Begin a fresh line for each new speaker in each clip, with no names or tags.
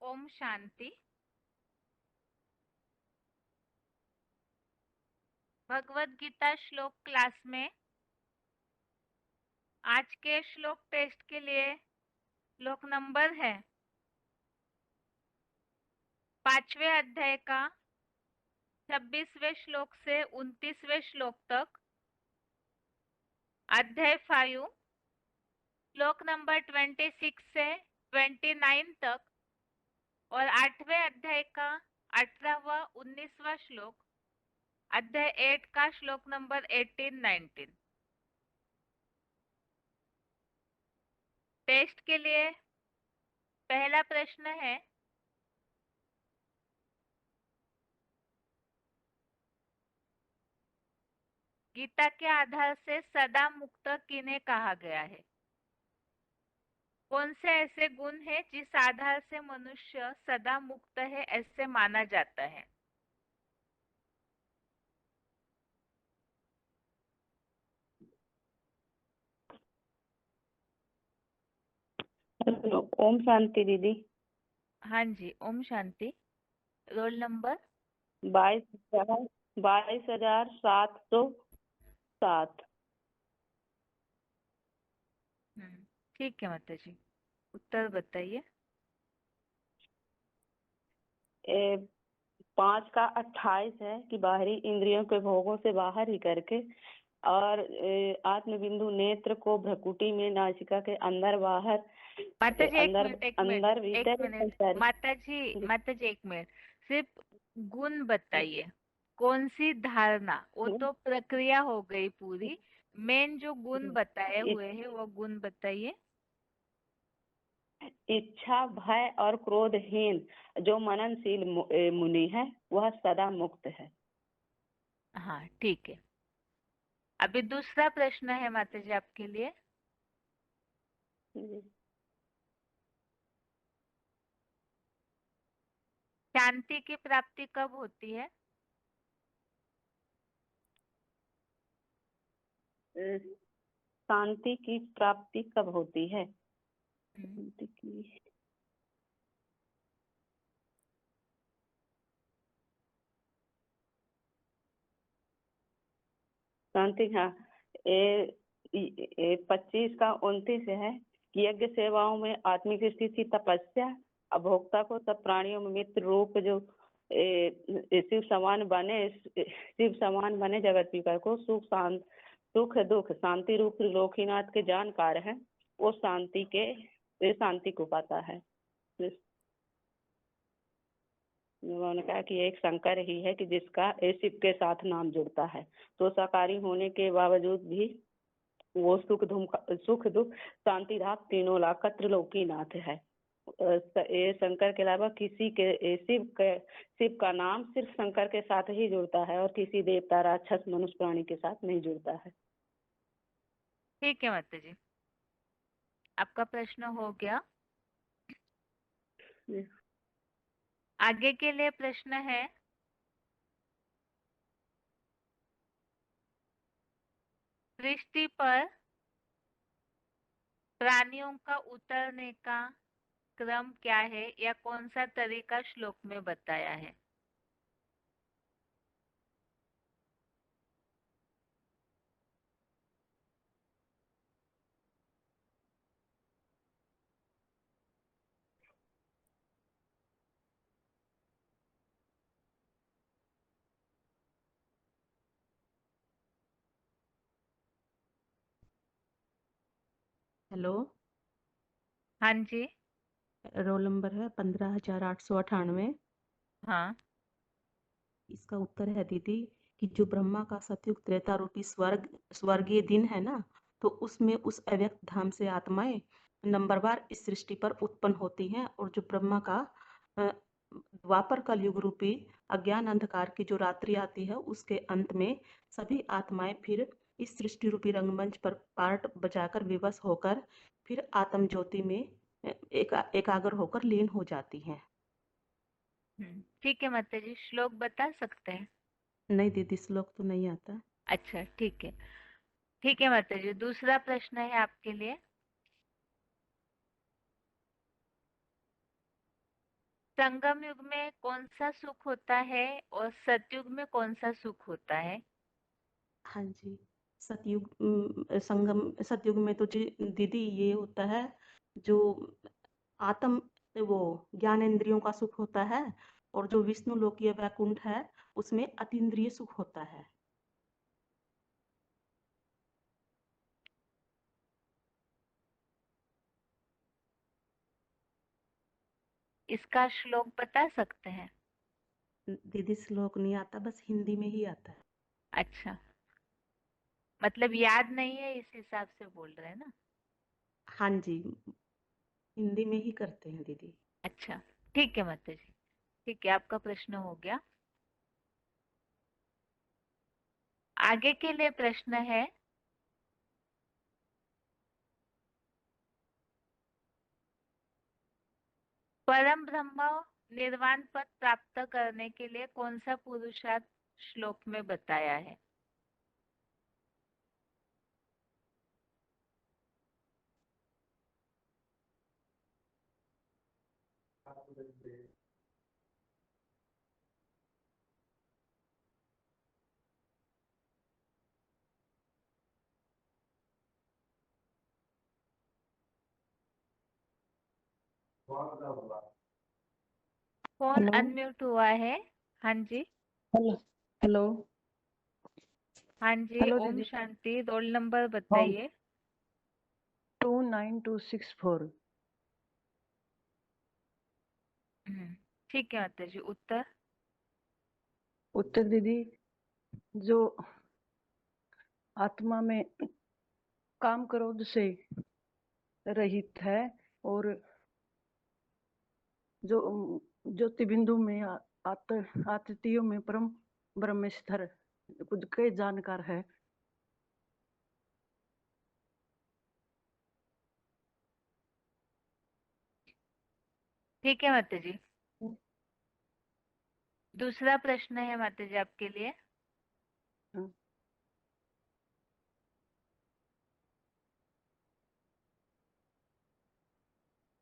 ओम शांति। भगवत गीता श्लोक क्लास में आज के श्लोक टेस्ट के लिए श्लोक नंबर है 5वें अध्याय का 26वें श्लोक से 29वें श्लोक तक, अध्याय 5 श्लोक नंबर 26 से 29 तक और 8वें अध्याय का 18वां 19वां श्लोक, अध्याय 8 का श्लोक नंबर 18 19। टेस्ट के लिए पहला प्रश्न है, गीता के आधार से सदा मुक्त किन्हें कहा गया है? कौन से ऐसे गुण हैं जिस आधार से मनुष्य सदा मुक्त है ऐसे माना जाता है?
हेलो, ओम शांति दीदी।
हाँ जी, ओम शांति। Roll number
22,707।
ठीक है माता जी, उत्तर बताइए।
5 का 28 है कि बाहरी इंद्रियों के भोगों से बाहर ही करके और आत्म बिंदु नेत्र को भ्रकुटी में नासिका के अंदर बाहर
माता जी एक
अंदर
मिनट
अंदर
एक
भीतर
मिनट
संसारी।
माता जी एक मिनट, सिर्फ गुण बताइए। कौन सी धारणा? वो तो प्रक्रिया हो गई पूरी। मेन जो गुण बताए हुए हैं वो गुण बताइए।
इच्छा, भय और क्रोधहीन जो मननशील मुनि है वह सदा मुक्त है।
हाँ ठीक है। अभी दूसरा प्रश्न है माता जी आपके लिए। शांति की प्राप्ति कब होती है?
शांति की प्राप्ति कब होती है?
हम्म,
शांति की शांति, हाँ। 25 का 29 है कि यज्ञ सेवाओं में आत्मिक स्थिति, तपस्या, अभोक्ता को सब प्राणियों में मित्र रूप जो शिव समान बने जगत पीकर को सुख दुख शांति रूप लोकीनाथ के जानकार है, वो शांति को पाता है। उन्होंने कहा कि एक शंकर ही है कि जिसका शिव के साथ नाम जुड़ता है, तो शाकाहारी होने के बावजूद भी वो सुख दुख शांति धाम तीनों लाख त्रिलोकीनाथ है। ये शंकर के अलावा किसी के शिव का नाम सिर्फ शंकर के साथ ही जुड़ता है और किसी देवता, राक्षस, मनुष्य, प्राणी के साथ नहीं जुड़ता है।
ठीक है माता जी, आपका प्रश्न हो गया। आगे के लिए प्रश्न है, सृष्टि पर प्राणियों का उतरने का क्रम क्या है या कौन सा तरीका श्लोक में बताया है?
हेलो,
हाँ जी।
रोल नंबर है 15,898।
हाँ।
इसका उत्तर है दीदी कि जो ब्रह्मा का सतयुग त्रेता रूपी स्वर्गीय दिन है ना, तो उसमें उस अव्यक्त धाम से आत्माएं नंबरवार इस सृष्टि पर उत्पन्न होती हैं और जो ब्रह्मा का अ, द्वापर कलयुग रूपी अज्ञान अंधकार की जो रात्रि आती है उसके अंत में सभी आत्माएं फिर इस सृष्टि रूपी रंगमंच पर पार्ट बजाकर विवश होकर फिर आत्म ज्योति में एकाग्र होकर लीन हो जाती हैं।
ठीक है माता जी, श्लोक बता सकते हैं?
नहीं दीदी, श्लोक तो नहीं आता।
अच्छा ठीक है। ठीक है माता जी, दूसरा प्रश्न है आपके लिए। संगम युग में कौन सा सुख होता है और सतयुग में कौन सा सुख होता है?
हाँ जी। सतयुग में तो दीदी ये होता है, जो आत्म वो ज्ञानेंद्रियों का सुख होता है, और जो विष्णु लोकीय वैकुंठ है उसमें अतीन्द्रिय सुख होता है।
इसका श्लोक बता सकते हैं?
दीदी श्लोक नहीं आता, बस हिंदी में ही आता है।
अच्छा, मतलब याद नहीं है इस हिसाब से बोल रहे हैं ना?
हाँ जी, हिंदी में ही करते हैं दीदी।
अच्छा, ठीक है माता जी। ठीक है, आपका प्रश्न हो गया। आगे के लिए प्रश्न है, परम ब्रह्म निर्वाण पद प्राप्त करने के लिए कौन सा पुरुषार्थ श्लोक में बताया है? फोन
हेलो
अनम्यूट हुआ है। हाँ जी।
हेलो हेलो
हाँ जी,
हेलो
ओम
दीदी।
शांति। रोल नंबर
हाँ,
बताइए।
29264।
ठीक है माता जी। उत्तर?
उत्तर दीदी, जो आत्मा में काम क्रोध से रहित है, और जो ज्योति बिंदु में आततियों में परम ब्रह्मेश्वर खुद के जानकार है।
ठीक है माता जी। दूसरा प्रश्न है माता जी आपके लिए।
हाँ,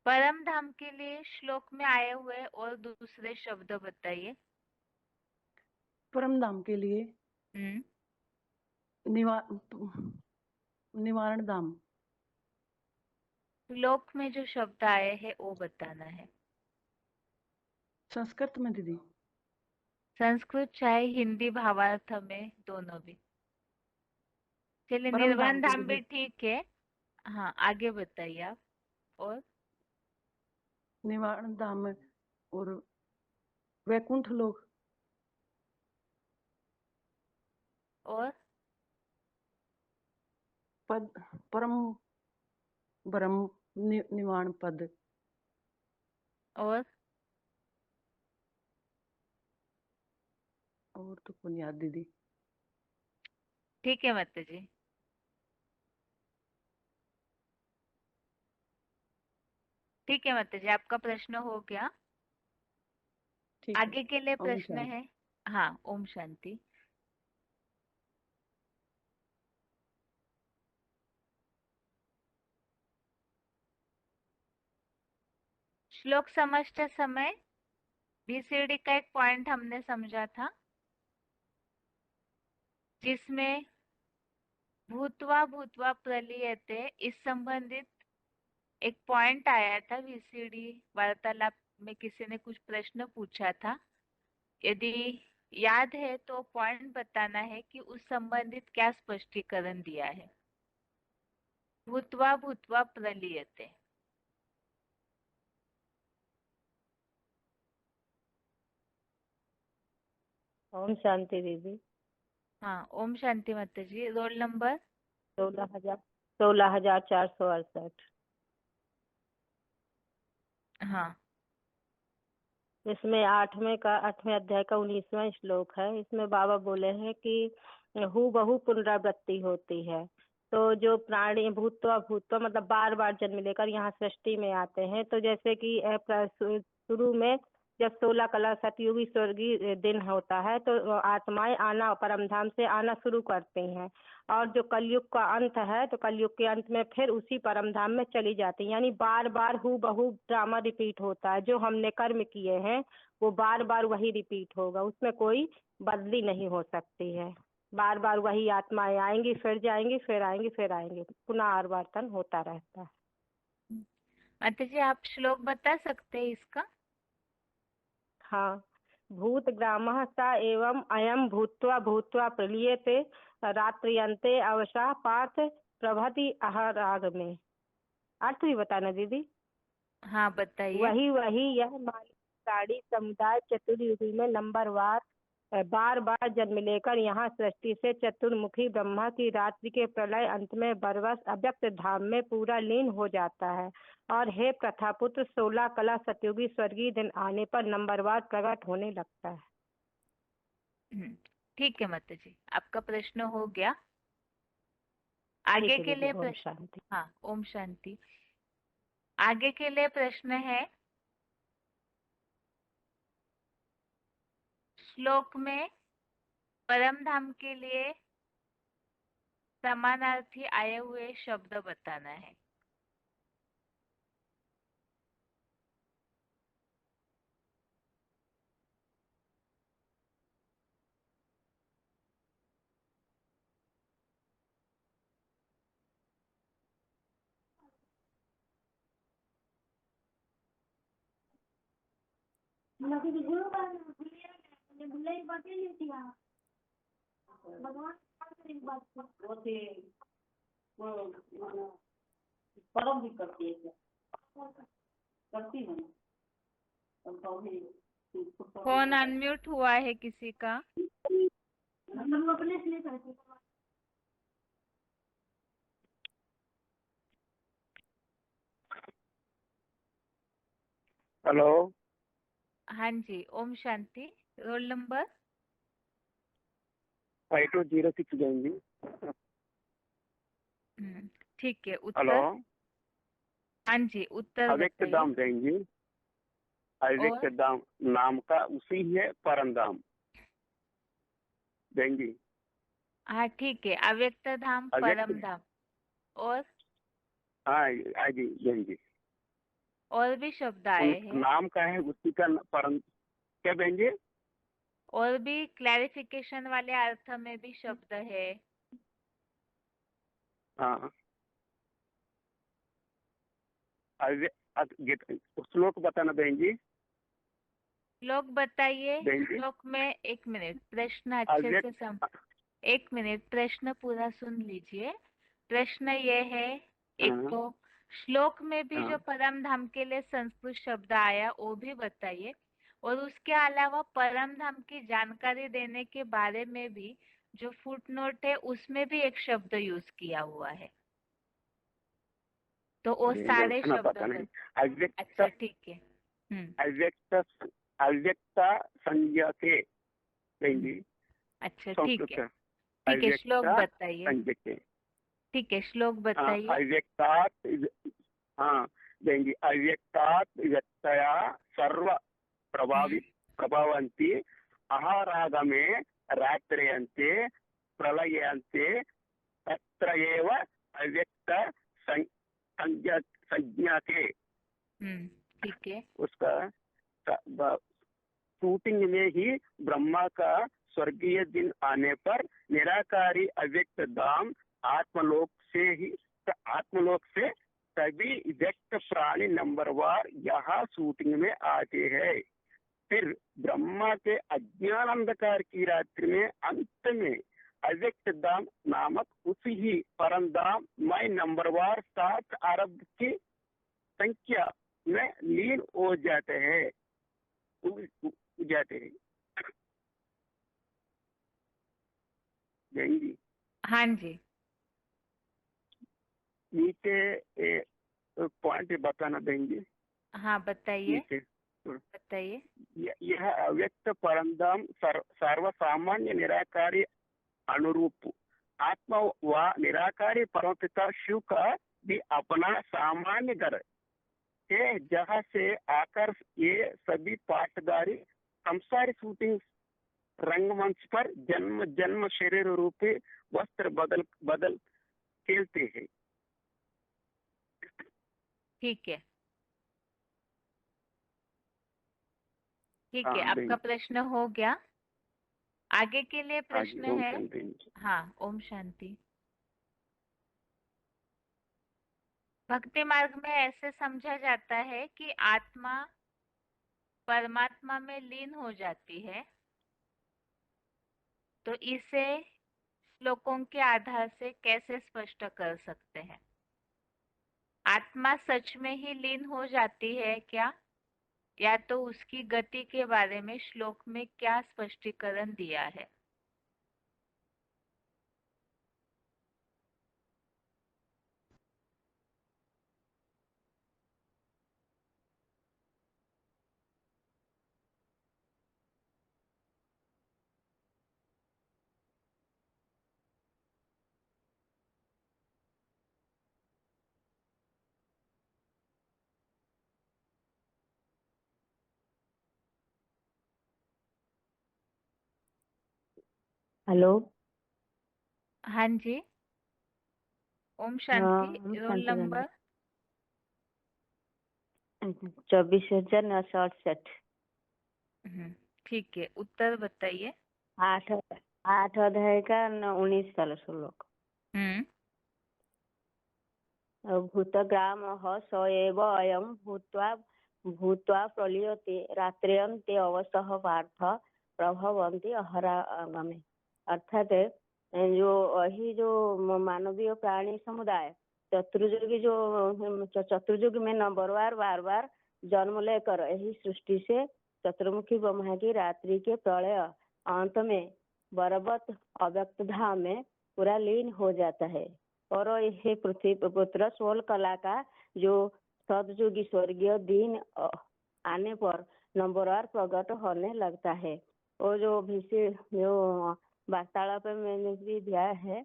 परम धाम के लिए श्लोक में आए हुए और दूसरे शब्द बताइए।
परम धाम के लिए
हम्म
निवा निवारण धाम।
श्लोक में जो शब्द आए हैं वो बताना है।
संस्कृत में दीदी।
संस्कृत चाहे हिंदी, भावार्थ में दोनों भी चलिए।
परम धाम
निर्वाण
के
धाम भी
दीदी,
ठीक है। हाँ, आगे बताइए आप। और
निवारण धाम और वैकुंठ लोक।
और
पद परम ब्रह्म निवाण पद।
और
और तो कौन याद दीदी।
ठीक है माता जी। ठीक है माता जी, आपका प्रश्न हो गया।
ठीक है।
आगे के लिए
ओम
प्रश्न
शांति।
है। हाँ, ओम शांति। श्लोक समझते समय बीसीडी का एक पॉइंट हमने समझा था, जिसमें भूत्वा भूत्वा प्रलीयते इस संबंधित एक पॉइंट आया था। बीसीडी वार्तालाप में किसी ने कुछ प्रश्न पूछा था। यदि याद है तो पॉइंट बताना है कि उस संबंधित क्या स्पष्टीकरण दिया है। भूत्वा भूत्वा प्रलीयते।
ओम शांति दीदी।
हाँ, ओम शांति माता जी। Roll number?
16,468।
हाँ।
इसमें 8वें अध्याय का 19वां श्लोक है। इसमें बाबा बोले हैं कि हु बहु पुनरावृत्ति होती है। तो जो प्राणी भूतवा भूतवा मतलब बार बार जन्म लेकर यहाँ सृष्टि में आते हैं, तो जैसे कि शुरू में
जब 16 कला सतयुगी स्वर्गीय दिन होता है तो आत्माएं आना परमधाम से आना शुरू करती हैं, और जो कलयुग का अंत है तो कलयुग के अंत में फिर उसी परमधाम में चली जाती हैं। यानी बार बार हूबहू ड्रामा रिपीट होता है। जो हमने कर्म किए हैं वो बार बार वही रिपीट होगा, उसमें कोई बदली नहीं हो सकती है। बार बार वही आत्माएं आएंगी, फिर जाएंगी, फिर आएंगी, फिर आएंगी, पुनः आवर्तन होता रहता है।
माता जी आप श्लोक बता सकते हैं इसका?
हाँ, भूत ग्रामः स एवं अयम भूत्वा भूत्वा प्रलीयते रात्रियन्ते अवसा पार्थ प्रभति अहराग में। अर्थ भी बताना दीदी।
हाँ बताइए।
वही यह मानवताड़ी समुदाय चतुर्युगी में नंबर बार बार जन्म लेकर यहाँ सृष्टि से चतुर्मुखी ब्रह्मा की रात्रि के प्रलय अंत में बरवस अव्यक्त धाम में पूरा लीन हो जाता है। और हे प्रथापुत्र 16 कला सतयुगी स्वर्गीय दिन आने पर नंबरवार प्रकट होने लगता है।
ठीक है माता जी, आपका प्रश्न हो गया।
ठीक
आगे
है
के
दीदी,
लिए
ओम
प्रश्न।
शांति।
हाँ ओम शांति। आगे के लिए प्रश्न है, श्लोक में परम धाम के लिए समानार्थी आए हुए शब्द बताना है।
परम भी करती है, करती है।
फोन अनम्यूट हुआ है किसी का?
हेलो।
हाँ जी, ओम शांति। रोल नंबर
5206 जाएंगी।
ठीक है।
हेलो।
उत्तर? हाँ जी, उत्तर
अव्यक्त
बताइए।
धाम जाएंगी। अव्यक्त धाम नाम का उसी है परम धाम देंगी।
हाँ ठीक है, अव्यक्त धाम परम धाम। और
हाँ जी देंगी।
और भी शब्द आए हैं?
नाम का है उसी का परम क्या देंगे?
और भी क्लैरिफिकेशन वाले अर्थ में भी शब्द है।
हाँ श्लोक बताना देंगी।
श्लोक बताइए। श्लोक में एक मिनट, प्रश्न अच्छे से एक मिनट, प्रश्न पूरा सुन लीजिए। प्रश्न ये है, एक तो श्लोक में भी जो परम धाम के लिए संस्कृत शब्द आया वो भी बताइए, और उसके अलावा परम धाम की जानकारी देने के बारे में भी जो फुटनोट है उसमें भी एक शब्द यूज किया हुआ है, तो वो सारे शब्द। अच्छा ठीक है।
अव्यक्त संज्ञा के देंगी।
अच्छा ठीक है, ठीक है। श्लोक बताइए। ठीक है, श्लोक बताइए।
अव्यक्तात् हाँ देंगी। अव्यक्तात् व्यक्तया सर्व प्रभवन्ति आहारागमे रात्र्यन्ते प्रलयन्ते तत्र एव अव्यक्त संज्ञा के।
ठीक है।
उसका शूटिंग में ही ब्रह्मा का स्वर्गीय दिन आने पर निराकारी अव्यक्त धाम आत्मलोक से सभी व्यक्त प्राणी नंबरवार यहाँ शूटिंग में आते हैं। फिर ब्रह्मा के अज्ञान अंधकार की रात्रि में अंत में अव्यक्त धाम नामक उसी ही परम धाम में नंबरवार 7 अरब की संख्या में लीन हो जाते हैं। देंगी।
हाँ जी।
नीचे पॉइंट बताना देंगे।
हाँ बताइए। बताइए।
यह अव्यक्त परमधाम सर्वसामान्य निराकारी अनुरूप आत्मा व निराकारी परमपिता शिव का भी अपना सामान्य घर है, जहाँ से आकर ये सभी पाठधारी संसारी शूटिंग रंगमंच पर जन्म जन्म शरीर रूपी वस्त्र बदल बदल खेलते हैं।
ठीक है, ठीक
हाँ,
है, आपका
बहन।
प्रश्न हो गया। आगे के लिए
हाँ जी,
प्रश्न
ओम
है।
शांति।
हाँ, ओम शांति। भक्ति मार्ग में ऐसे समझा जाता है कि आत्मा परमात्मा में लीन हो जाती है, तो इसे श्लोकों के आधार से कैसे स्पष्ट कर सकते हैं? आत्मा सच में ही लीन हो जाती है क्या, या तो उसकी गति के बारे में श्लोक में क्या स्पष्टीकरण दिया है?
हेलो।
हाँ जी, ओम
हाँ,
शांति।
हम
रोल
शांति बहन।
नंबर
24,968।
ठीक है, उत्तर बताइए।
8 अध्याय का 19 साल श्लोक। भूतग्रामः स एव अयं भूत्वा भूत्वा प्रलीयते रात्र्यन्ते अवसः पार्थ प्रभवन्ति अहरागमे। अर्थात जो जो मानवीय प्राणी समुदाय चतुर्युगी चतुर्युग में बार बार जन्म लेकर यही सृष्टि से चतुर्मुखी ब्रह्मा की रात्रि के प्रलय अंत में बरबत अव्यक्त धाम में पूरा लीन हो जाता है। और यह पृथ्वी पुत्र सोल कला का जो सदयुगी स्वर्गीय दिन आने पर नंबरवार प्रकट होने लगता है। और जो जो वार्तालाप मैंने भी दिया है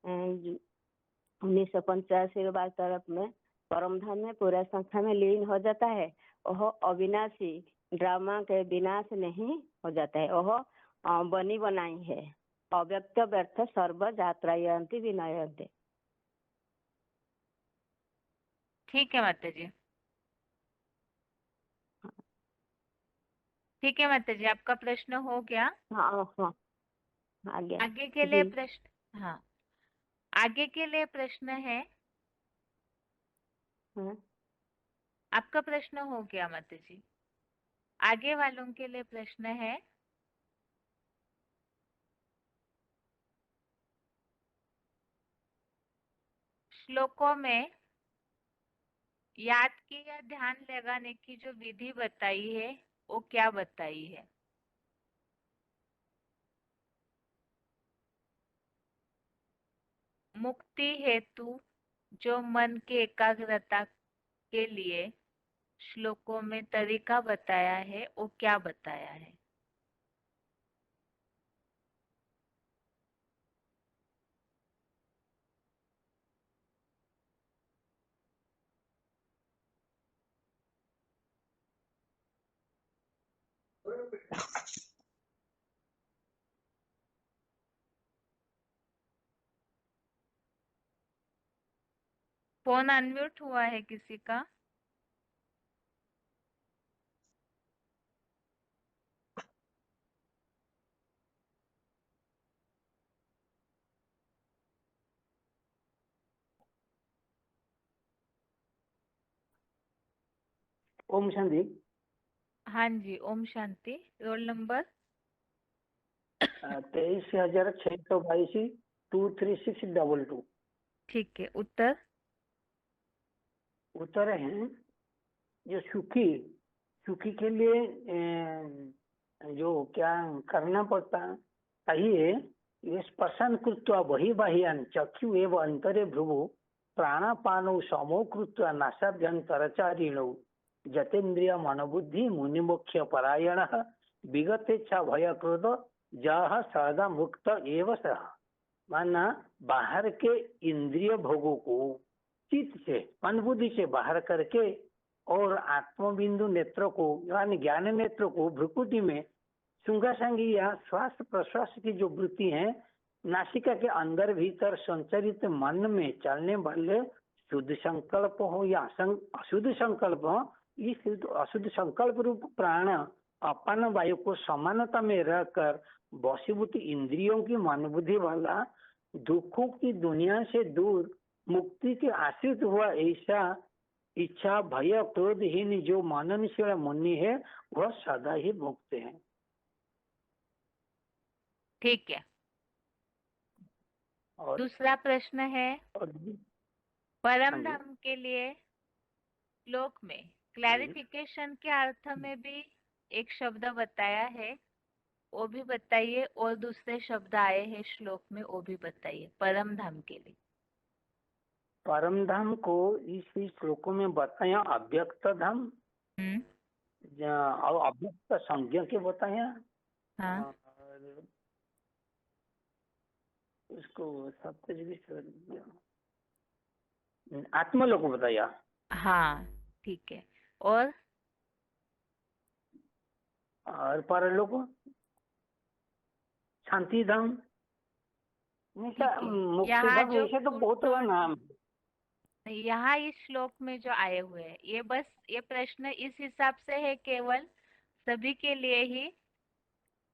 1985 वार्तालाप में परमधाम में पूरा संख्या में लीन हो जाता है। वह अविनाशी ड्रामा के विनाश नहीं हो जाता है, वह बनी बनाई है। अव्यक्त व्यर्थ सर्व जात्रायन्ति विनयन्ति।
ठीक है माता जी, ठीक है माता जी, आपका प्रश्न हो गया।
हाँ हाँ, आ गया
आगे के लिए
जी।
प्रश्न, हाँ, आगे के लिए प्रश्न है।
हाँ,
आपका प्रश्न हो गया माता जी। आगे वालों के लिए प्रश्न है। श्लोकों में याद की या ध्यान लगाने की जो विधि बताई है, वो क्या बताई है? मुक्ति हेतु जो मन की एकाग्रता के लिए श्लोकों में तरीका बताया है, वो क्या बताया है? फोन अनम्यूट हुआ है किसी का?
ओम शांति।
हाँ जी, ओम शांति। Roll number
23,682 23622।
ठीक है, उत्तर
उत्तर है जो सुखी के लिए जो क्या करना पड़ता चाहिए, ये स्पर्शन कृत्वा बहिर्बाह्यान् चक्षु एव अंतरे भ्रुवो प्राणापानौ समो कृत्वा नासाभ्यंतरचारिणौ जतेन्द्रिय मनोबुद्धि मुनिमुख्य परायणः विगतेच्छा भय क्रोध जह सदा मुक्त एव सह। माना बाहर के इंद्रिय भोगों को चित्त से मन बुद्धि से बाहर करके और आत्मबिंदु नेत्रों को यानी ज्ञान नेत्रों को भ्रुकुटी में शुंगासंगी या श्वास प्रश्वास की जो वृत्ति है नासिका के अंदर भीतर संचरित मन में चलने वाले शुद्ध संकल्प हो या अशुद्ध संकल्प हो, इस अशुद्ध संकल्प रूप प्राण अपान वायु को समानता में रहकर वशीभूत इंद्रियों की मन बुद्धि वाला दुखों की दुनिया से दूर मुक्ति के आश्रित हुआ ऐसा इच्छा भय क्रोधहीन जो मननशील मुनि है वह सदा ही मुक्त है।
ठीक है।
और
दूसरा प्रश्न है,
और
परम
हाँ जी।
धाम के लिए श्लोक में क्लैरिफिकेशन के अर्थ में भी एक शब्द बताया है, वो भी बताइए, और दूसरे शब्द आए हैं श्लोक में, वो भी बताइए परम धाम के लिए।
परम धाम को इस श्लोकों में बताया अव्यक्त धाम और अव्यक्त संज्ञा के बताया।
हाँ।
और उसको सप्तजगी आत्मलोक बताया।
हाँ ठीक है। और
परलोक शांति धाम,
ठीक है।
मुक्ति
यहाँ
धाम,
जो
ऐसे तो बहुत सारा नाम है।
यहाँ इस श्लोक में जो आए हुए हैं, ये बस ये प्रश्न इस हिसाब से है केवल सभी के लिए ही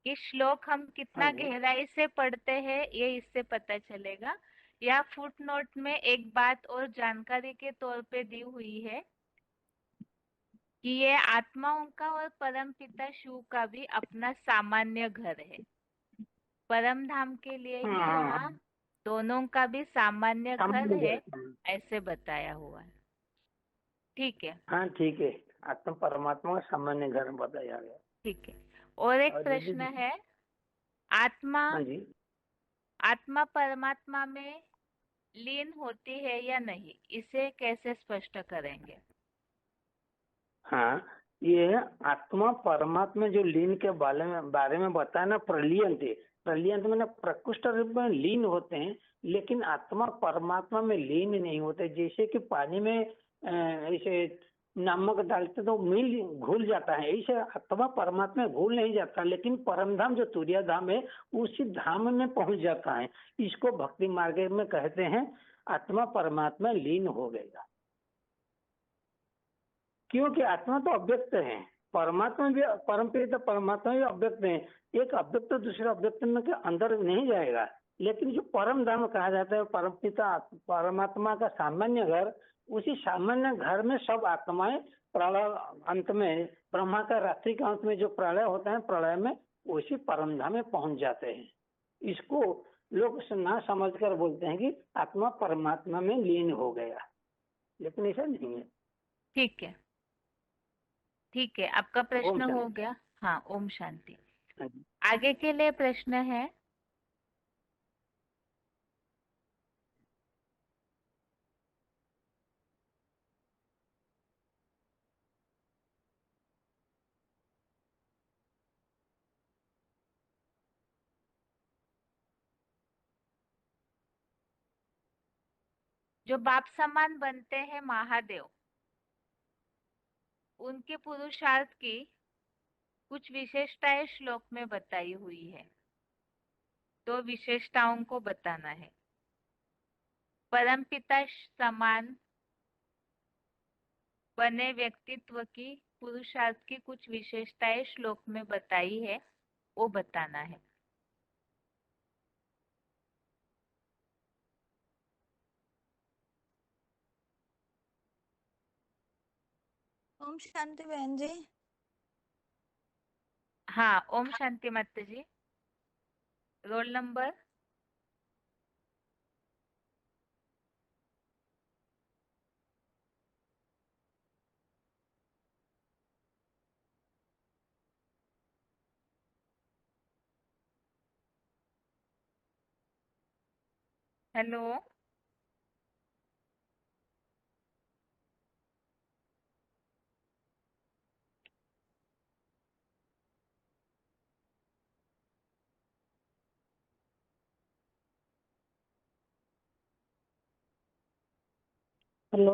कि श्लोक हम कितना
हाँ जी।
गहराई से पढ़ते हैं ये इससे पता चलेगा। या फुटनोट में एक बात और जानकारी के तौर पे दी हुई है कि ये आत्माओं का और परम पिता शिव का भी अपना सामान्य घर है। परम धाम के लिए ही यहाँ दोनों का भी सामान्य घर है, ऐसे बताया हुआ है। ठीक है।
हाँ ठीक है, आत्मा परमात्मा का सामान्य घर बताया गया।
ठीक है। और एक
और
प्रश्न
दीदी,
है, आत्मा
हाँ जी।
आत्मा परमात्मा में लीन होती है या नहीं, इसे कैसे स्पष्ट करेंगे?
हाँ, ये आत्मा परमात्मा जो लीन के बारे में बताया ना, प्रलियंत में प्रकृष्ट रूप में लीन होते हैं, लेकिन आत्मा परमात्मा में लीन नहीं होते। जैसे कि पानी में ऐसे नमक डालते तो मिल घुल जाता है, ऐसे आत्मा परमात्मा में घुल नहीं जाता, लेकिन परम धाम जो तुर्य धाम है उसी धाम में पहुंच जाता है। इसको भक्ति मार्ग में कहते हैं आत्मा परमात्मा लीन हो गएगा। क्योंकि आत्मा तो अव्यक्त है, परमात्मा भी परमपिता परमात्मा भी अव्यक्त है। एक अव्यक्त दूसरे अव्यक्त में के अंदर नहीं जाएगा, लेकिन जो परम धाम कहा जाता है परमपिता परमात्मा का सामान्य घर, उसी सामान्य घर में सब आत्माएं प्रलय अंत में ब्रह्मा का रात्रि का अंत में जो प्रलय होता है, प्रलय में उसी परम धाम में पहुंच जाते हैं। इसको लोग ना समझ कर बोलते हैं कि आत्मा परमात्मा में लीन हो गया, लेकिन ऐसा नहीं है।
ठीक है। ठीक है, आपका
ओम
प्रश्न हो
शांति।
गया। हाँ, ओम शांति।
हाँ जी।
आगे के लिए प्रश्न है, जो बाप समान बनते हैं महादेव, उनके पुरुषार्थ की कुछ विशेषताएं श्लोक में बताई हुई है, तो विशेषताओं को बताना है। परमपिता समान बने व्यक्तित्व की पुरुषार्थ की कुछ विशेषताएं श्लोक में बताई है, वो बताना है।
ओम शांति बहन जी।
हाँ, ओम शांति माता जी। Roll number? Hello,
hello.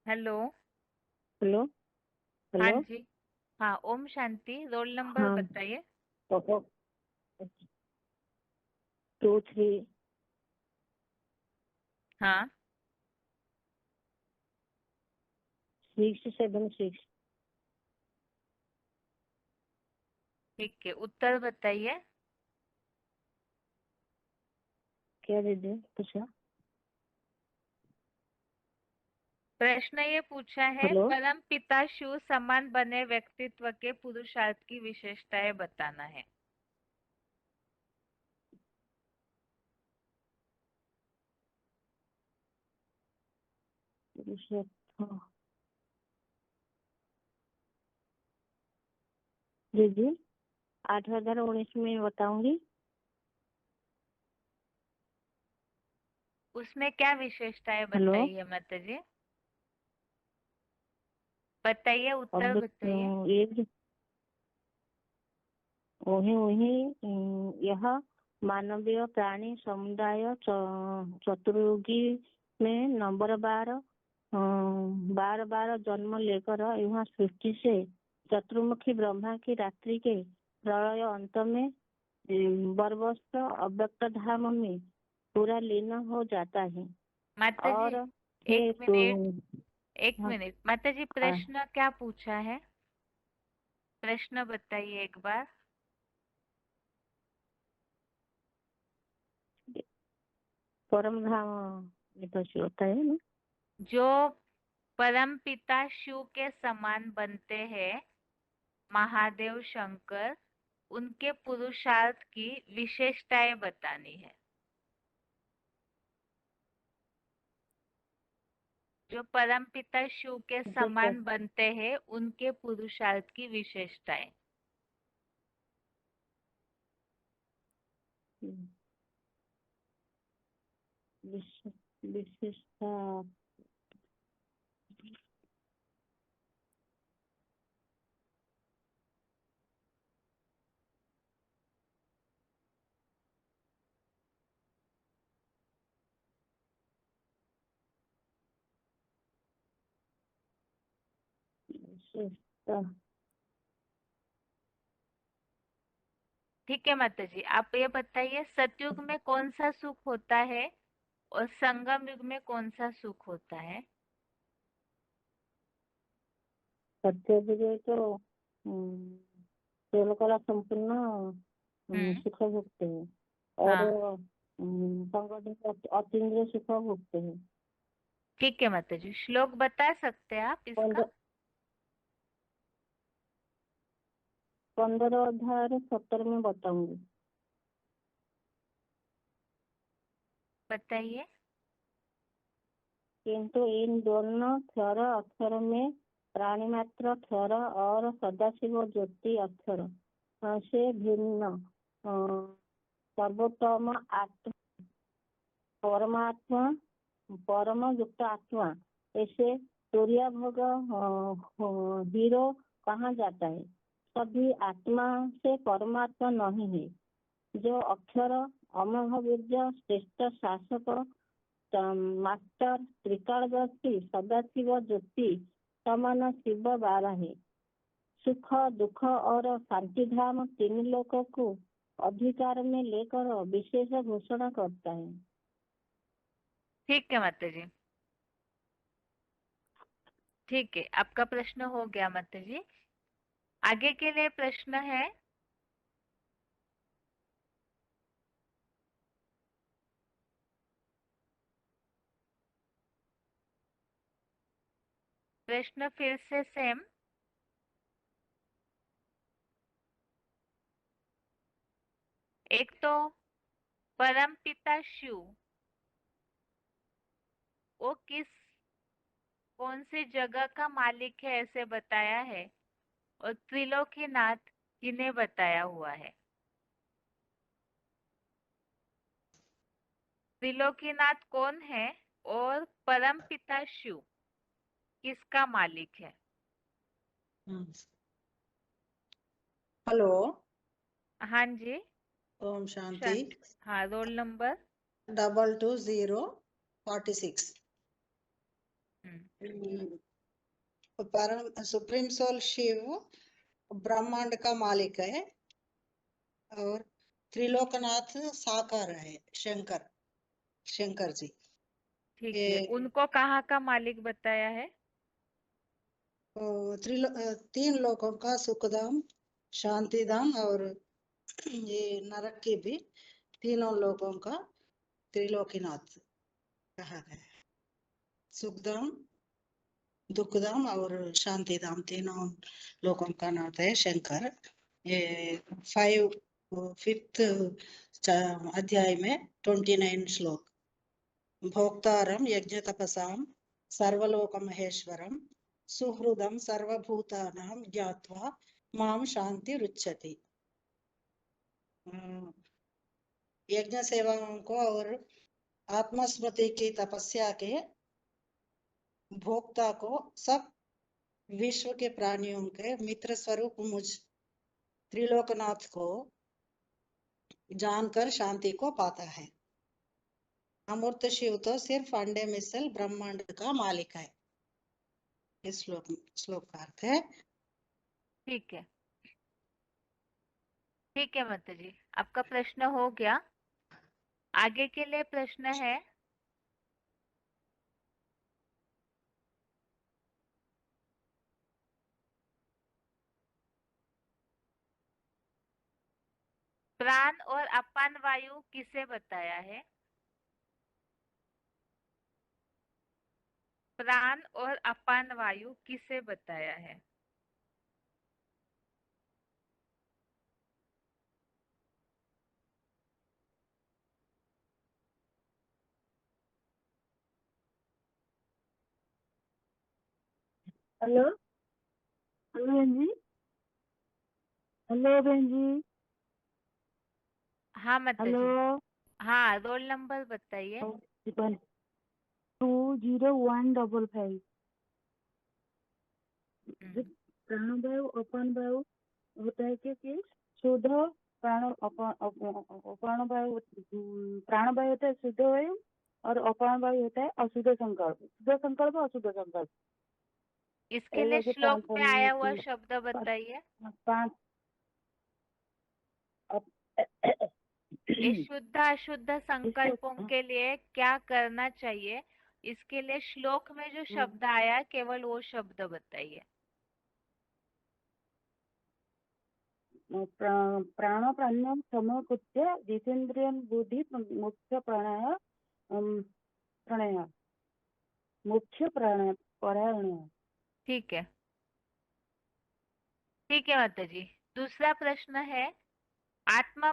Hello.
Hello
हाँ
हेलो
जी, हाँ, ओम शांति। रोल नंबर
हाँ
बताइए।
23
हाँ,
676।
ठीक है, उत्तर बताइए।
क्या दीजिए पूछा?
प्रश्न ये पूछा है,
हेलो
परम पिता शिव समान बने व्यक्तित्व के पुरुषार्थ की विशेषताएं बताना है।
हाँ दीजिए 8,019 में बताऊंगी।
उसमें क्या विशेषताएं
हेलो
बताइए माता जी? बताइए, उत्तर
अब
बताइए।
ये वही वही यह मानवीय प्राणी समुदाय चतुर्युगी में नंबर बार बार जन्म लेकर यहाँ सृष्टि से चतुर्मुखी ब्रह्मा की रात्रि के प्रलय अंत में बर्वस्त अव्यक्त धाम में पूरा लीन हो जाता है।
माता जी,
और हे
एक मिनट, एक
हाँ,
मिनट माता जी,
हाँ,
प्रश्न क्या पूछा है? प्रश्न बताइए एक बार।
परम धाम ये तो होता है ना।
जो परम पिता शिव के समान बनते हैं महादेव शंकर, उनके पुरुषार्थ की विशेषताएं बतानी है। जो परम पिता शिव के समान बनते हैं उनके पुरुषार्थ की विशेषताएं।
विशेषता विशेषता
ठीक है माता जी, आप ये बताइए, सतयुग में कौन सा सुख होता है और संगम युग में कौन सा सुख होता है?
सत्ययुगे तो केवल संपूर्ण सुख भोगते हैं और
हाँ,
संगठन अतीन्द्रिय सुख भोगते हैं।
ठीक है माता जी, श्लोक बता सकते हैं आप इसका?
15 अध्याय 17 में बताऊंगी।
बताइए।
किंतु इन दोनों क्षर अक्षर में प्राणी मात्र क्षर और सदाशिव ज्योति अक्षर से भिन्न सर्वोत्तम आत्मा परमात्मा परम युक्त आत्मा ऐसे सूर्याभोग हीरो कहा जाता है। सभी आत्मा से परमात्मा नहीं है। जो अक्षर अमोघ वीर्य श्रेष्ठ शासक मास्टर त्रिकालदर्शी सदाशिव ज्योति समान शिव 12 है। सुख दुख और शांति धाम 3 लोकों को अधिकार में लेकर विशेष घोषणा करता है।
ठीक है माता जी, ठीक है, आपका प्रश्न हो गया माता जी। आगे के लिए प्रश्न है, प्रश्न फिर से सेम। एक तो परम पिता शिव वो कौन सी जगह का मालिक है ऐसे बताया है, और त्रिलोकीनाथ किन्हें बताया हुआ है? त्रिलोकीनाथ कौन है और परम पिता शिव किसका मालिक है?
हेलो,
हाँ जी,
ओम शांति।
शांति। हाँ, रोल नंबर।
22046। परम सुप्रीम सोल शिव ब्रह्मांड का मालिक है और त्रिलोकनाथ साकार है, शंकर शंकर जी।
ठीक
ये
है, उनको कहाँ का मालिक बताया है?
तीन लोकों का सुखधाम, शांतिधाम और ये नरक के भी तीनों लोकों का त्रिलोकीनाथ कहा गया है। सुखधाम, दुखधाम और शांतिधाम तीनों लोकों का नाथ है शंकर। ये 5th अध्याय में 29 श्लोक। भोक्तारं यज्ञ तपसाम सर्वलोक महेश्वरम सुहृदम सर्वभूतानां ज्ञात्वा माम शांति रुच्यति। यज्ञ सेवाओं को और आत्मस्मृति की तपस्या के भोक्ता को सब विश्व के प्राणियों के मित्र स्वरूप मुझ त्रिलोकनाथ को जानकर शांति को पाता है। अमूर्त शिव तो सिर्फ अंडे मिसल ब्रह्मांड का मालिक है। इस श्लोक का अर्थ है।
ठीक है, ठीक है माता जी, आपका प्रश्न हो गया। आगे के लिए प्रश्न है प्राण और अपान वायु किसे बताया है? प्राण और अपान वायु किसे बताया है?
हेलो हेलो बहन जी, हेलो बहन जी,
हाँ माता जी,
हेलो।
हाँ रोल नंबर बताइए।
20155।
हम्म,
प्राणवायु अपान वायु होता है कि शुद्ध प्राणवायु प्राणवायु होता है शुद्ध वायु और अपान वायु होता है अशुद्ध संकल्प। शुद्ध संकल्प अशुद्ध संकल्प।
इसके लिए
ऐसे
श्लोक में आया हुआ
पांच
शब्द बताइए।
पांच
ये शुद्ध अशुद्ध संकल्पों के लिए क्या करना चाहिए? इसके लिए श्लोक में जो शब्द आया केवल वो शब्द बताइए।
प्राण प्राण्य समकृत्य जितेन्द्रिय बुद्धि मुख्य प्राणाय प्रणय मुख्य प्राण परायण।
ठीक है, ठीक है माता जी। दूसरा प्रश्न है, आत्मा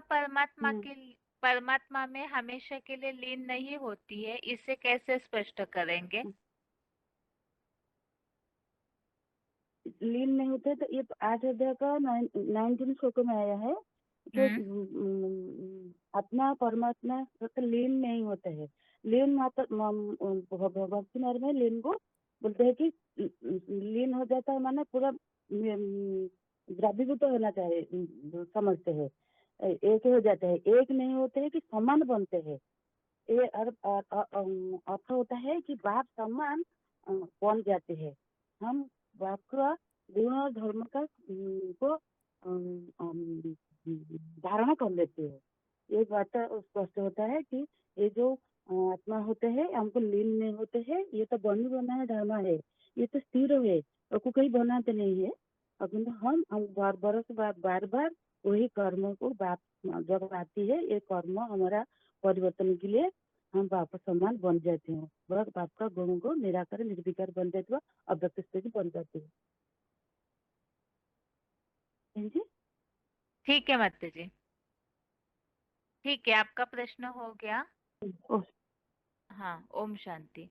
परमात्मा में हमेशा के लिए लीन नहीं होती है, इसे कैसे स्पष्ट करेंगे?
लीन नहीं होते तो ये 8 अध्याय का 19 श्लोक में आया है कि आत्मा परमात्मा तो लीन नहीं होते है। लीन मात्र भक्ति मार्ग में लीन को बोलते हैं कि लीन हो जाता है माने पूरा द्रवीभूत होना चाहिए, समझते हैं। एक हो जाते हैं, एक नहीं होते हैं कि समान बनते हैं। ये अर्थ होता है कि बाप समान बन जाते हैं। हम बाप का गुण और धर्म का को धारणा कर लेते हैं। ये बात स्पष्ट होता है कि ये जो आत्मा होते हैं हमको लीन नहीं होते हैं। ये तो बनी बना है धर्म है, ये तो स्थिर है, उसको कहीं बनाते नहीं है। अगर हम बार बार वही कर्म को बाप जब आती है, ये कर्म हमारा परिवर्तन के लिए हम बाप समान बन जाते हैं। बाप का गुण को निराकार निर्विकार बन जाते हुआ अव्यक्त स्थिति बन जाती है। जी
ठीक है माता जी, ठीक है, आपका प्रश्न हो गया। हाँ, ओम शांति।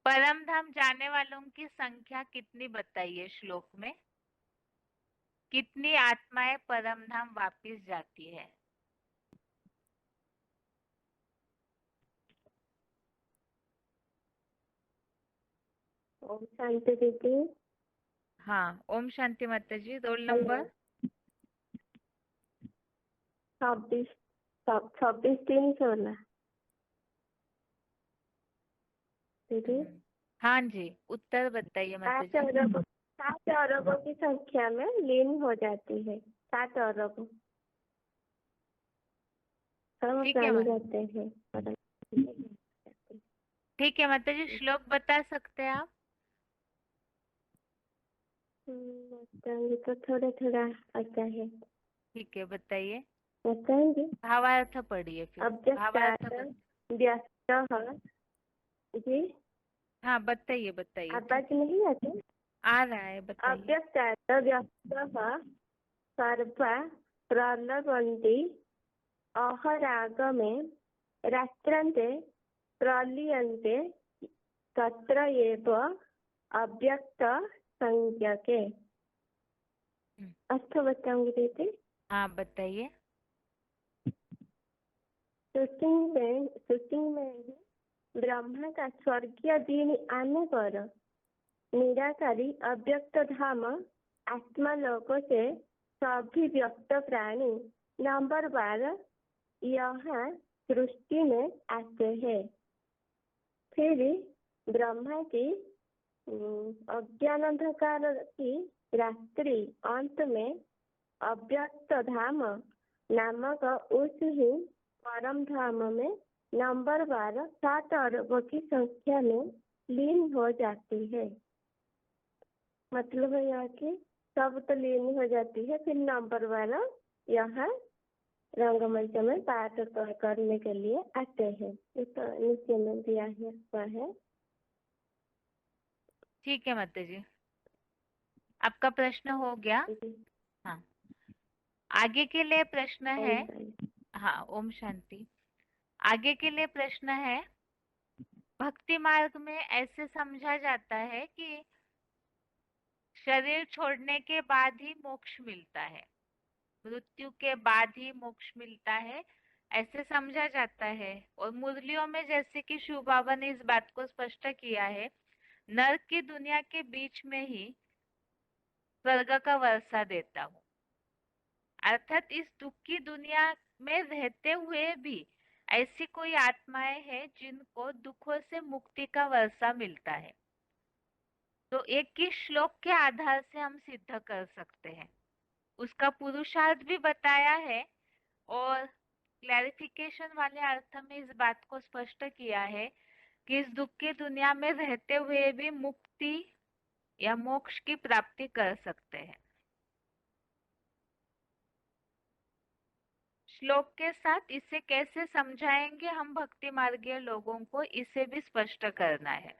परम धाम जाने वालों की संख्या कितनी बताइए श्लोक में? कितनी आत्माएं परम धाम वापिस जाती है?
ओम शांति दीदी।
हाँ, ओम शांति माता जी। Roll number
26 316। दीदी।
हाँ जी, उत्तर बताइए माता जी।
7 अरबों की संख्या में लीन हो जाती है। 7 अरब सर्व
ठीक है
प्राणी
माता
रहते हैं।
ठीक है माता जी, श्लोक बता सकते हैं आप?
बताएंगे तो थोड़ा थोड़ा आता है।
ठीक है, बताइए।
बताएंगे।
भावार्थ पढ़िए फिर। भावार्थ
अव्यक्तात् व्यस्तः। जी
हाँ, बताइए बताइए।
आवाज नहीं आती।
आ रहा है, बताइए।
अव्यक्तात् व्यस्तः सर्वा प्रलभन्ति अहरागमे रात्रान्ते प्रलीयन्ते तत्र एव अव्यक्त संज्ञके। अर्थ बताऊंगी दीदी।
हाँ, बताइए।
शूटिंग में ही ब्रह्मा का स्वर्गीय दिन आने पर निराकारी अव्यक्त धाम आत्मा लोक से सभी व्यक्त प्राणी नंबर 12 यहाँ सृष्टि में आते हैं। फिर ब्रह्मा की अज्ञान अंधकार की रात्रि अंत में अव्यक्त धाम नामक उस ही परम धाम में नंबर 12 7 अरब की संख्या में लीन हो जाती है। मतलब यहाँ की सब तो लीन हो जाती है, फिर नंबर 12 यहाँ रंगमंच में पाठ करने के लिए आते हैं। ये तो नीचे में दिया हुआ है।
ठीक है माता जी, आपका प्रश्न हो गया। हाँ, आगे के लिए प्रश्न है। हाँ, ओम शांति। आगे के लिए प्रश्न है, भक्ति मार्ग में ऐसे समझा जाता है कि शरीर छोड़ने के बाद ही मोक्ष मिलता है, मृत्यु के बाद ही मोक्ष मिलता है, ऐसे समझा जाता है। और मुरलियों में जैसे कि शिव बाबा ने इस बात को स्पष्ट किया है, नरक की दुनिया के बीच में ही स्वर्ग का वर्षा देता हूँ। अर्थात इस दुख की दुनिया में रहते हुए भी ऐसी कोई आत्माएं हैं जिनको दुखों से मुक्ति का वर्षा मिलता है। तो एक ही श्लोक के आधार से हम सिद्ध कर सकते हैं। उसका पुरुषार्थ भी बताया है और क्लैरिफिकेशन वाले अर्थ में इस बात को स्पष्ट किया है कि इस दुख की दुनिया में रहते हुए भी मुक्ति या मोक्ष की प्राप्ति कर सकते हैं। श्लोक के साथ इसे कैसे समझाएंगे हम भक्ति मार्गीय लोगों को, इसे भी स्पष्ट करना है।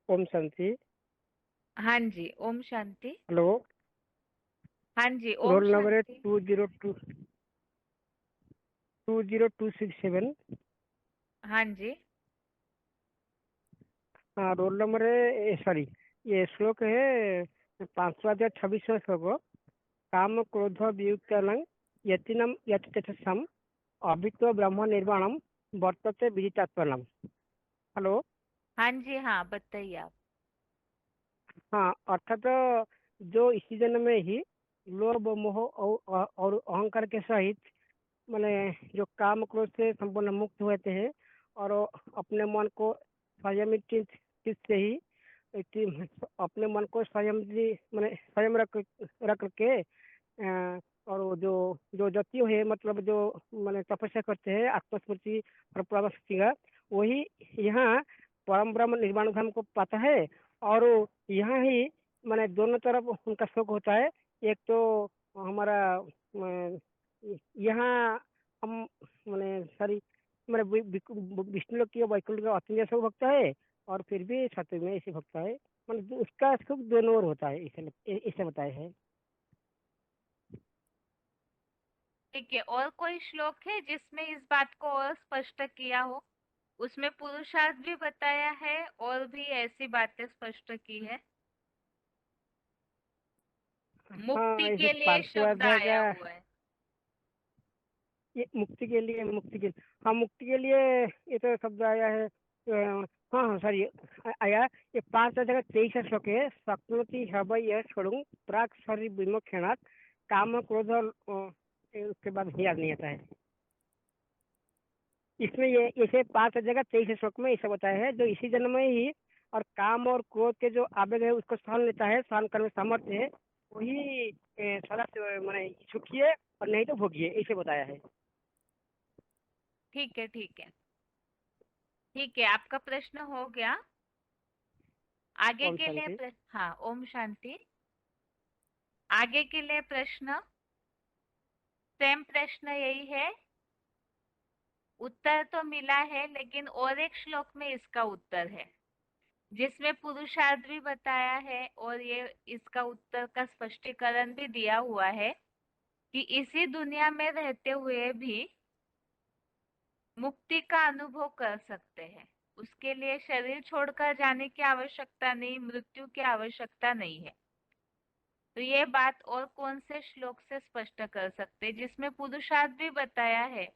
ओम शांति।
हाँ जी, ओम शांति।
हेलो।
हाँ जी, ओम
रोल नंबर है
शांति।
20267।
हाँ जी।
हाँ, रोल नंबर है, सॉरी, ये श्लोक है 526 श्लोक। काम क्रोध वियुक्तानां यतिनम यतितथसम अभित्व ब्रह्म निर्वाणम वर्तते विदितात्मनम। हेलो।
हाँ जी, हाँ बताइए आप।
हाँ, अर्थात जो इसी जन्म में ही लोभ मोह और अहंकार के सहित मैंने जो काम क्रोध से संपूर्ण मुक्त होते हैं और अपने मन को संयमित चित्त से ही अपने मन को स्वयं रख के और वो जो जतियों है, मतलब जो मैंने तपस्या करते हैं आत्मस्मृति और प्रवृत्ति का, वही यहाँ परम ब्रह्म निर्वाण धाम को पाता है। और यहाँ ही मैंने दोनों तरफ उनका शोक होता है। एक तो हमारा यहाँ हम मैंने सारी मैंने विष्णु लोक की वैकुंठ का अत्यंत सुख भक्त है और फिर भी सत्य में ऐसे भक्त है, मतलब उसका सुख दोनों ओर होता है, इसे बताया है।
ठीक है, और कोई श्लोक है जिसमें इस बात को और स्पष्ट किया हो? उसमें पुरुषार्थ भी बताया है और भी ऐसी बातें स्पष्ट की है। मुक्ति
हाँ,
के लिए शब्द आया हुआ है।
ये मुक्ति के लिए हाँ, मुक्ति के लिए ये तो शब्द आया है। हाँ हाँ, सॉरी, आया ये 5,23 श्लोक है। शक्नोति हवय छोड़ू प्राक शरीर विमोक्षणात् काम क्रोध, उसके बाद याद नहीं आता है। इसमें ये इसे 5 जगह 23 श्लोक में ऐसा बताया है, जो इसी जन्म में ही और काम और क्रोध के जो आवेग है उसको सहन लेता है, सहन करने में सामर्थ्य है, वही सदा से माने सुखी है, और नहीं तो भोगी है, ऐसे बताया है।
ठीक है ठीक है ठीक है, आपका प्रश्न हो गया। आगे
ओम
के लिए
शांति।
हाँ, ओम शांति। आगे के लिए प्रश्न, सेम प्रश्न यही है, उत्तर तो मिला है लेकिन और एक श्लोक में इसका उत्तर है, जिसमें पुरुषार्थ भी बताया है और ये इसका उत्तर का स्पष्टीकरण भी दिया हुआ है कि इसी दुनिया में रहते हुए भी मुक्ति का अनुभव कर सकते हैं। उसके लिए शरीर छोड़कर जाने की आवश्यकता नहीं, मृत्यु की आवश्यकता नहीं है। तो ये बात और कौन से श्लोक से स्पष्ट कर सकते हैं, जिसमें पुरुषार्थ भी बताया है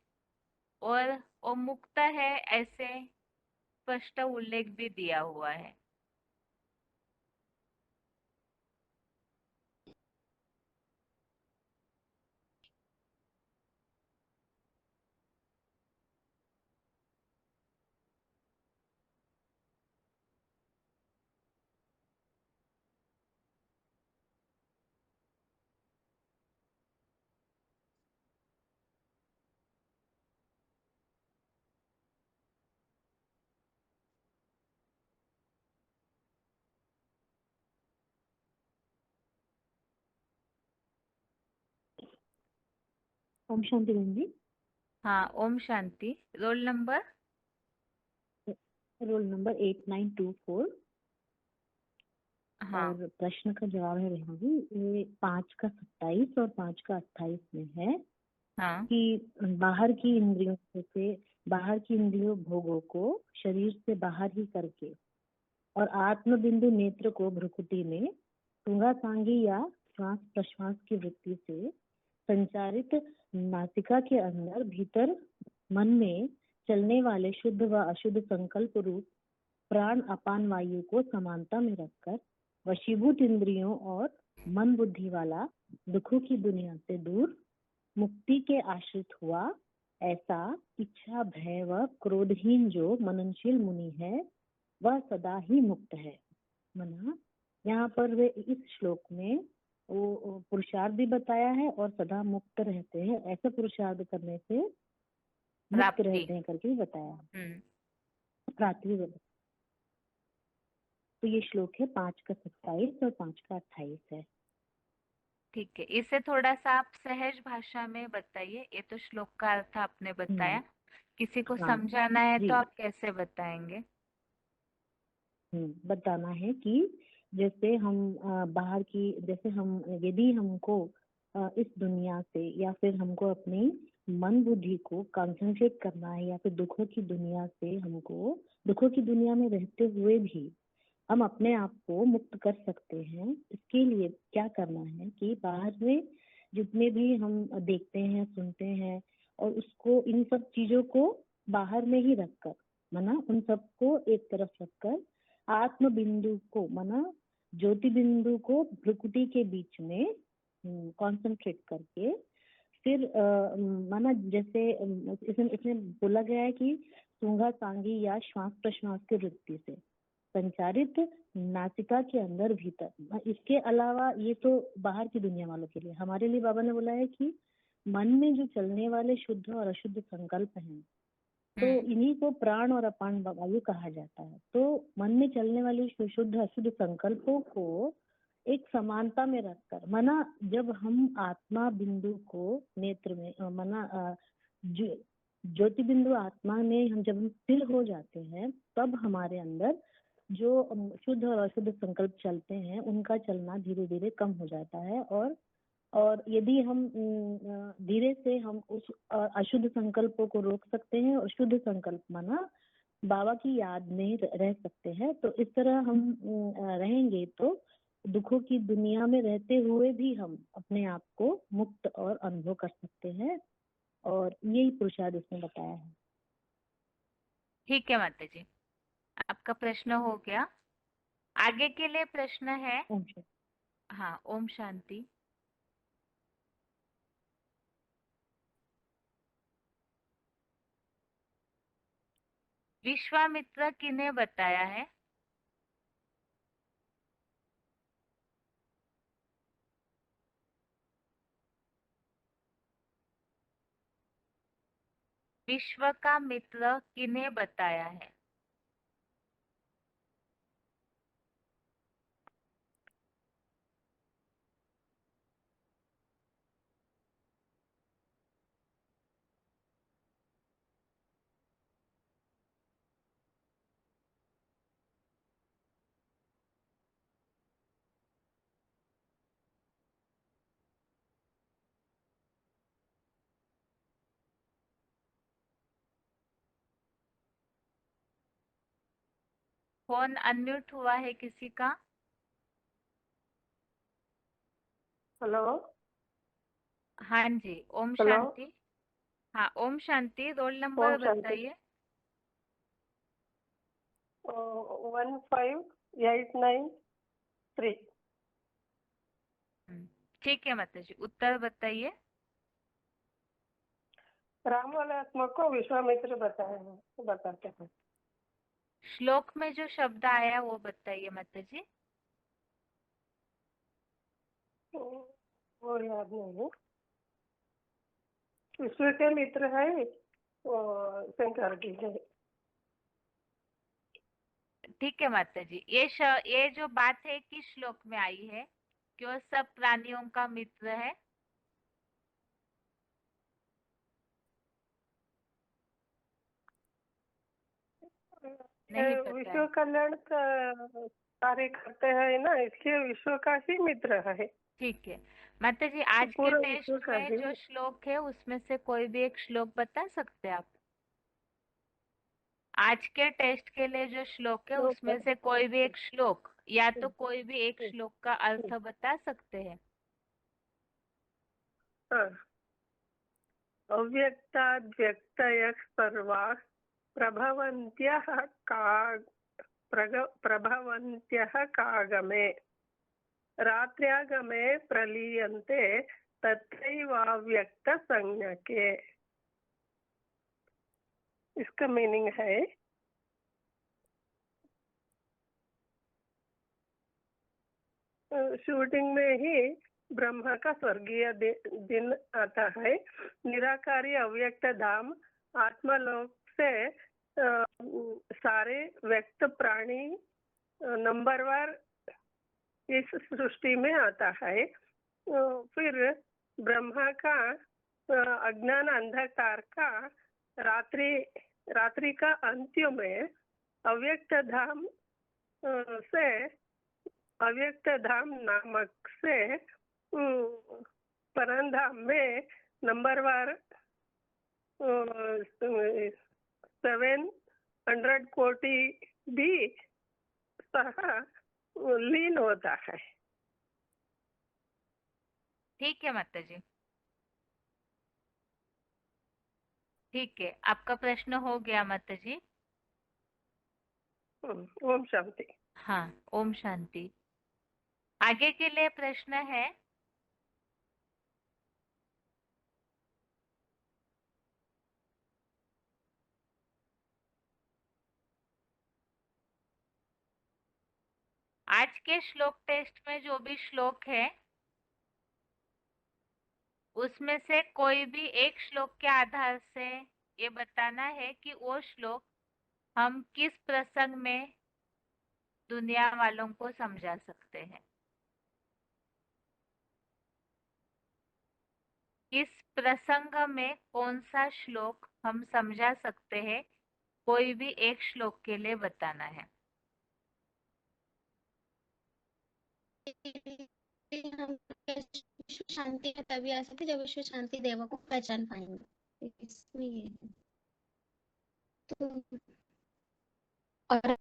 और वो मुक्त है ऐसे स्पष्ट उल्लेख भी दिया हुआ है।
ओम शांति बहन जी।
हाँ, ओम शांति। Roll number?
Roll number 8924।
हाँ
और प्रश्न का जवाब है बहन जी, ये 5 का 27 और 5 का 28 में है
हाँ
कि बाहर की इंद्रियों से बाहर की इंद्रियों भोगों को शरीर से बाहर ही करके और आत्म बिंदु नेत्र को भ्रुकुटी में तुंगा सांगी या श्वास प्रश्वास की वृत्ति से संचारित नासिका के अंदर भीतर मन में चलने वाले शुद्ध व अशुद्ध संकल्प रूप प्राण अपान वायु को समानता में रखकर वशीभूत इंद्रियों और मन बुद्धि वाला दुखों की दुनिया से दूर मुक्ति के आश्रित हुआ, ऐसा इच्छा भय व क्रोधहीन जो मननशील मुनि है वह सदा ही मुक्त है। मना यहाँ पर वे इस श्लोक में वो पुरुषार्थ भी बताया है और सदा मुक्त रहते हैं, ऐसा पुरुषार्थ करने से मुक्त
प्राप्ति।
रहते हैं करके भी बताया, प्राप्ति भी बताया। तो ये श्लोक है 5 का 27 और 5 का 28 है।
ठीक है, इसे थोड़ा सा आप सहज भाषा में बताइए। ये तो श्लोक का अर्थ आपने बताया, किसी को
हाँ,
समझाना है
जी।
तो आप कैसे बताएंगे?
बताना है कि जैसे हम बाहर की, जैसे हम यदि हमको इस दुनिया से या फिर हमको अपनी मन बुद्धि को कंसंट्रेट करना है या फिर दुखों की दुनिया से हमको दुखों की दुनिया में रहते हुए भी हम अपने आप को मुक्त कर सकते हैं, इसके लिए क्या करना है कि बाहर में जितने भी हम देखते हैं सुनते हैं और उसको इन सब चीजों को बाहर में ही रखकर मना उन सबको एक तरफ रखकर आत्म बिंदु को मना ज्योति बिंदु को भ्रुकुटी के बीच में कंसंट्रेट करके फिर माना जैसे इसमें बोला गया है कि सूंघा सांगी या श्वास प्रश्वास की वृत्ति से संचारित नासिका के अंदर भीतर। इसके अलावा ये तो बाहर की दुनिया वालों के लिए, हमारे लिए बाबा ने बोला है कि मन में जो चलने वाले शुद्ध और अशुद्ध संकल्प हैं तो इन्हीं को प्राण और अपान वायु कहा जाता है। तो मन में चलने वाले शुद्ध अशुद्ध संकल्पों को एक समानता में रखकर मना जब हम आत्मा बिंदु को नेत्र में मना ज्योति बिंदु आत्मा में हम जब स्थिर हो जाते हैं तब हमारे अंदर जो शुद्ध और अशुद्ध संकल्प चलते हैं उनका चलना धीरे धीरे कम हो जाता है। और यदि हम धीरे से हम उस अशुद्ध संकल्पों को रोक सकते हैं और शुद्ध संकल्प माना बाबा की याद में रह सकते हैं, तो इस तरह हम रहेंगे तो दुखों की दुनिया में रहते हुए भी हम अपने आप को मुक्त और अनुभव कर सकते हैं, और यही पुरुषार्थ इसमें बताया है।
ठीक है माता जी, आपका प्रश्न हो गया। आगे के लिए प्रश्न है। हाँ, ओम शांति। विश्वामित्र किन्हें बताया है? विश्व का मित्र किन्हें बताया है? फोन अनम्यूट हुआ है किसी का?
हेलो।
हाँ जी, ओम
हेलो।
शांति। हाँ, ओम शांति। रोल
ओम
नंबर
शांति।
बताइए।
15893।
ठीक है माता जी, उत्तर बताइए।
राम वाले आत्मा को विश्वामित्र बताते हैं।
श्लोक में जो शब्द आया वो बताइए माता जी।
वो याद नहीं। विश्व के मित्र है शंकर जी है।
ठीक है माता जी, ये जो बात है किस श्लोक में आई है कि वो सब प्राणियों का मित्र है? नहीं पता
विश्व
है।
कल्याण का कार्य करते हैं ना, इसलिए विश्व का ही मित्र है।
ठीक है माता जी, आज के
पूरा विश्व
टेस्ट
का
में
ही।
जो श्लोक है उसमें से कोई भी एक श्लोक बता सकते हैं आप? आज के टेस्ट के लिए जो श्लोक है उसमें से कोई भी एक श्लोक या तो कोई भी एक श्लोक का अर्थ बता सकते हैं?
हाँ। अव्यक्ताद्व्यक्तयः सर्वाः प्रभवन्त्यः कागमे रात्र्यागमे प्रलीयन्ते तत्रैवाव्यक्तसंज्ञके। इसका मीनिंग है शूटिंग में ही ब्रह्मा का स्वर्गीय दिन आता है। निराकारी अव्यक्त धाम आत्मलोक से सारे व्यक्त प्राणी नंबरवार इस सृष्टि में आता है। फिर ब्रह्मा का अज्ञान अंधकार का रात्रि का अंत्य में अव्यक्त धाम से अव्यक्त धाम नामक से परमधाम में नंबरवार 700 कोटि भी सह लीन होता है।
ठीक है माता जी, ठीक है, आपका प्रश्न हो गया माता जी।
ओम शांति।
हाँ, ओम शांति। आगे के लिए प्रश्न है आज के श्लोक टेस्ट में जो भी श्लोक है उसमें से कोई भी एक श्लोक के आधार से ये बताना है कि वो श्लोक हम किस प्रसंग में दुनिया वालों को समझा सकते हैं। किस प्रसंग में कौन सा श्लोक हम समझा सकते हैं, कोई भी एक श्लोक के लिए बताना है।
हम विश्व शांति है तभी आ सकते जब विश्व शांति देवा को पहचान पाएंगे, इसमें ये है। तो और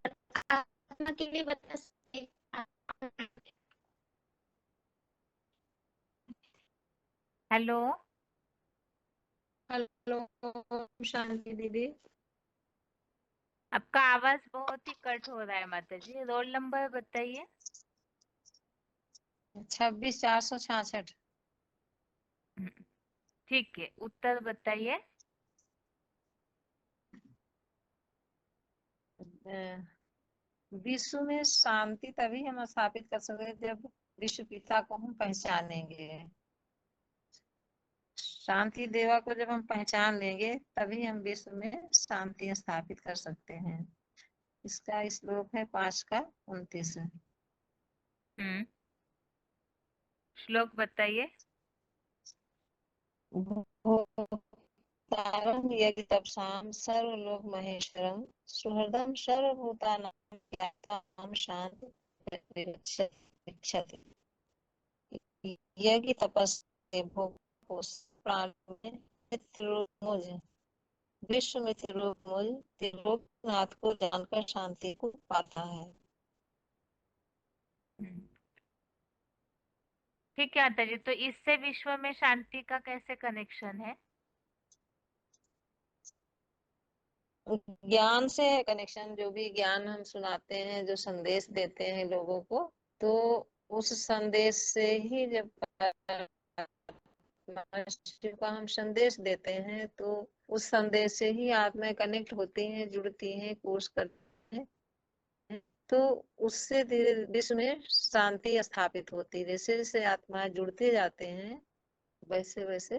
आत्मा के लिए बता सकते।
हेलो
हेलो शांति दीदी।
आपका आवाज बहुत ही कट हो रहा है माता जी, रोल नंबर बताइए।
26,466।
ठीक है, उत्तर बताइए।
विश्व में शांति तभी हम स्थापित कर सकते हैं जब विश्व पिता को हम पहचानेंगे। शांति देवा को जब हम पहचान लेंगे तभी हम विश्व में शांति स्थापित कर सकते हैं। इसका श्लोक है 5:29।
श्लोक बताइए।
भोक्तारं यज्ञतपसां सर्वलोक महेश्वरं सुहृदं सर्वभूतानां ज्ञातां शान्तिरिच्छति। यज्ञ तपस्या भोग प्राण में मित्र मुझ विश्व में त्रिलोक मुझ त्रिलोकनाथ को जानकर शांति को पाता है।
ठीक है माता जी, तो इससे विश्व में शांति का कैसे कनेक्शन है?
ज्ञान से है कनेक्शन। जो भी ज्ञान हम सुनाते हैं, जो संदेश देते हैं लोगों को, तो उस संदेश से ही जब शिव का हम संदेश देते हैं तो उस संदेश से ही आत्माएं कनेक्ट होती हैं, जुड़ती हैं, कोर्स करती हैं, तो उससे धीरे विश्व में शांति स्थापित होती है। जैसे जैसे आत्माएं जुड़ते जाते हैं वैसे वैसे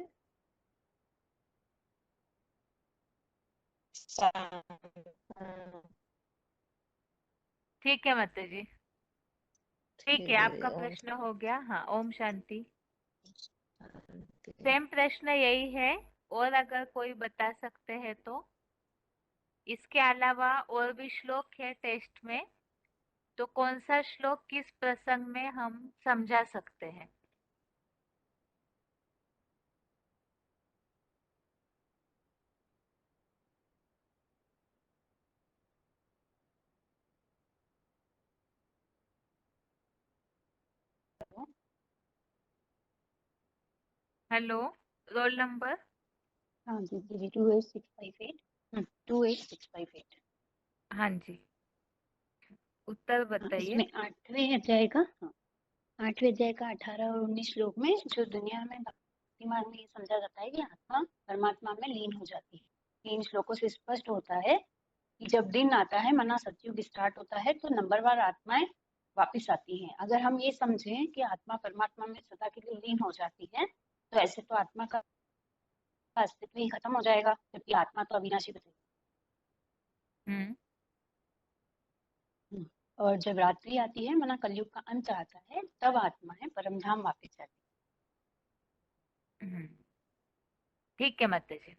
ठीक है माता जी, ठीक है, आपका प्रश्न हो गया। हाँ, ओम शांति। सेम प्रश्न यही है, और अगर कोई बता सकते हैं तो। इसके अलावा और भी श्लोक है टेस्ट में, तो कौन सा श्लोक किस प्रसंग में हम समझा सकते हैं? Hello, roll number?
हाँ जी दीदी 28658। 28658।
हाँ जी, उत्तर
हाँ,
बताइए।
इसमें 8वें अध्याय का 8वें अध्याय का 18 और 19 श्लोक में जो दुनिया में भक्ति मार्ग में ये समझा जाता है कि आत्मा परमात्मा में लीन हो जाती है। इन श्लोकों से स्पष्ट होता है कि जब दिन आता है, मना सतयुग स्टार्ट होता है, तो नंबरवार आत्माएं वापिस आती हैं। अगर हम ये समझें कि आत्मा परमात्मा में सदा के लिए लीन हो जाती है, तो ऐसे तो आत्मा का अस्तित्व ही खत्म हो जाएगा, जबकि आत्मा तो अविनाशी बचेगी। और जब रात्रि आती है, माना कलयुग का अंत आता है, तब आत्माएं परमधाम वापस जाती
ठीक है माता जी।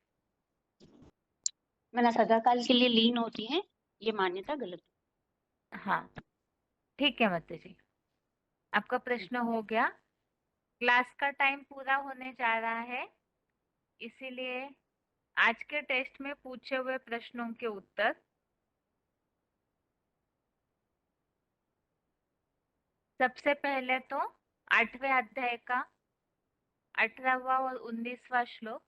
माना सदाकाल के लिए लीन होती हैं, ये मान्यता गलत है।
हाँ, ठीक है माता जी, आपका प्रश्न हो गया। क्लास का टाइम पूरा होने जा रहा है, इसीलिए आज के टेस्ट में पूछे हुए प्रश्नों के उत्तर सबसे पहले तो 8वें अध्याय का 18वां और 19वां श्लोक।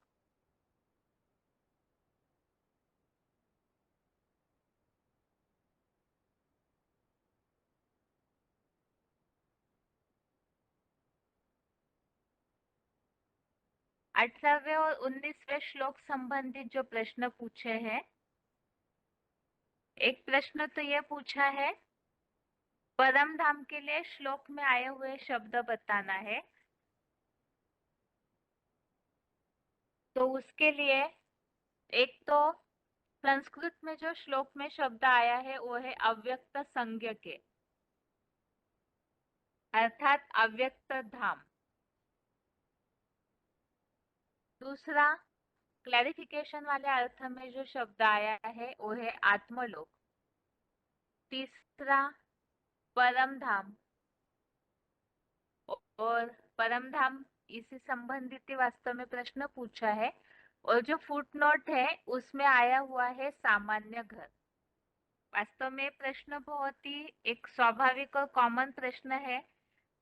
अठारहवें और 19वें श्लोक संबंधित जो प्रश्न पूछे हैं, एक प्रश्न तो ये पूछा है, परम धाम के लिए श्लोक में आए हुए शब्द बताना है। तो उसके लिए एक तो संस्कृत में जो श्लोक में शब्द आया है वो है अव्यक्त संज्ञ के, अर्थात अव्यक्त धाम। दूसरा क्लैरिफिकेशन वाले अर्थ में जो शब्द आया है वो है आत्मलोक। तीसरा परम धाम, और परम धाम इसी संबंधित वास्तव में प्रश्न पूछा है, और जो फुटनोट है उसमें आया हुआ है सामान्य घर। वास्तव में प्रश्न बहुत ही एक स्वाभाविक और कॉमन प्रश्न है,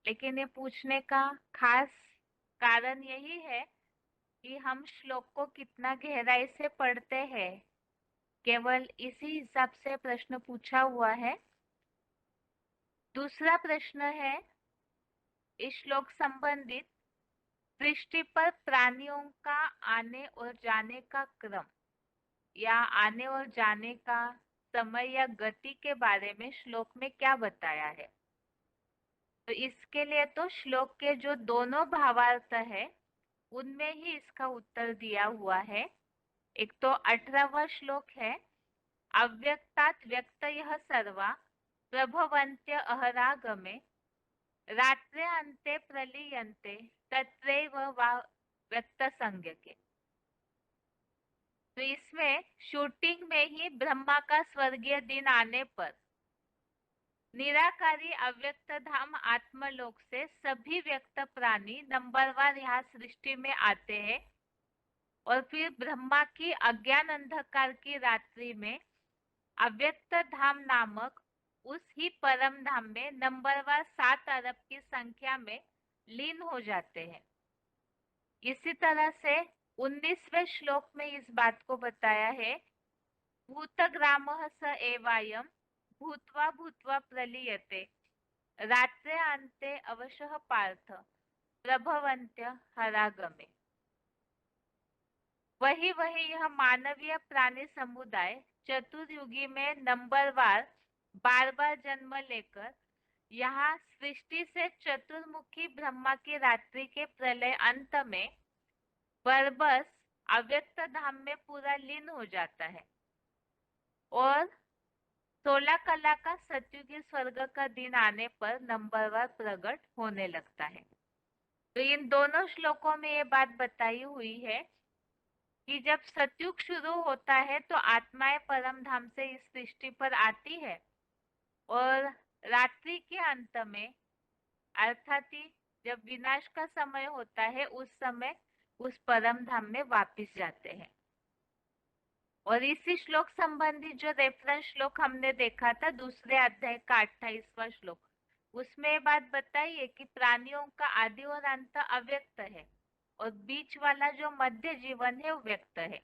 लेकिन ये पूछने का खास कारण यही है कि हम श्लोक को कितना गहराई से पढ़ते हैं, केवल इसी हिसाब से प्रश्न पूछा हुआ है। दूसरा प्रश्न है इस श्लोक संबंधित सृष्टि पर प्राणियों का आने और जाने का क्रम, या आने और जाने का समय या गति के बारे में श्लोक में क्या बताया है? तो इसके लिए तो श्लोक के जो दोनों भावार्थ है उनमें ही इसका उत्तर दिया हुआ है। एक तो 18वां श्लोक है, अव्यक्तात् व्यक्तयः सर्वा प्रभवन्त्य अहरागमे रात्रे अन्ते प्रलीयन्ते तत्रैव वा व्यक्तसंज्ञके। तो इसमें शूटिंग में ही ब्रह्मा का स्वर्गीय दिन आने पर निराकारी अव्यक्त धाम आत्मलोक से सभी व्यक्त प्राणी नंबरवार यहाँ सृष्टि में आते हैं और फिर ब्रह्मा की अज्ञान अंधकार की रात्रि में अव्यक्त धाम नामक उस ही परम धाम में नंबरवार 7 अरब की संख्या में लीन हो जाते हैं। इसी तरह से 19वें श्लोक में इस बात को बताया है, भूतग्रामः स एवायम भूत्वा भूत्वा प्रलीयते रात्रे अन्ते अवशः पार्थ प्रभवन्त्य हरागमे। वही यह मानवीय प्राणी समुदाय चतुर्युगी में नंबरवार बार जन्म लेकर यहाँ सृष्टि से चतुर्मुखी ब्रह्मा की रात्रि के प्रलय अंत में बरबस अव्यक्त धाम में पूरा लीन हो जाता है और 16 कला का सत्युगी स्वर्ग का दिन आने पर नंबरवार प्रकट होने लगता है। तो इन दोनों श्लोकों में ये बात बताई हुई है कि जब सतयुग शुरू होता है तो आत्माएं परम धाम से इस सृष्टि पर आती है और रात्रि के अंत में अर्थात जब विनाश का समय होता है उस समय उस परम धाम में वापिस जाते हैं। और इसी श्लोक संबंधी जो रेफरेंस श्लोक हमने देखा था दूसरे अध्याय का 28वां श्लोक, उसमें ये बात बताई है कि प्राणियों का आदि और अंत अव्यक्त है और बीच वाला जो मध्य जीवन है वो व्यक्त है।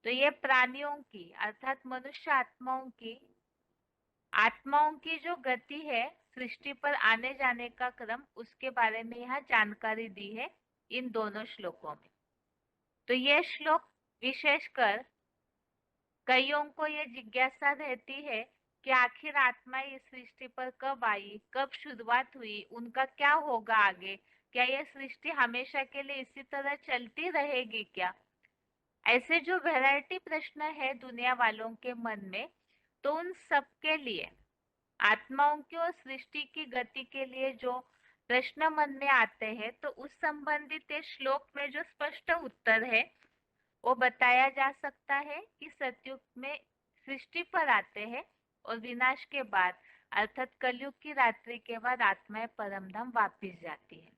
तो ये प्राणियों की अर्थात मनुष्य आत्माओं की जो गति है सृष्टि पर आने जाने का क्रम, उसके बारे में यहाँ जानकारी दी है इन दोनों श्लोकों में। तो ये श्लोक विशेषकर कईयों को ये जिज्ञासा रहती है कि आखिर आत्मा इस सृष्टि पर कब आई, कब शुरुआत हुई, उनका क्या होगा आगे, क्या यह सृष्टि हमेशा के लिए इसी तरह चलती रहेगी क्या? ऐसे जो वैरायटी प्रश्न है दुनिया वालों के मन में, तो उन सब के लिए आत्माओं की और सृष्टि की गति के लिए जो प्रश्न मन में आते हैं तो उस संबंधित श्लोक में जो स्पष्ट उत्तर है वो बताया जा सकता है कि सतयुग में सृष्टि पर आते हैं और विनाश के बाद अर्थात कलयुग की रात्रि के बाद आत्माएं परमधाम वापिस जाती है।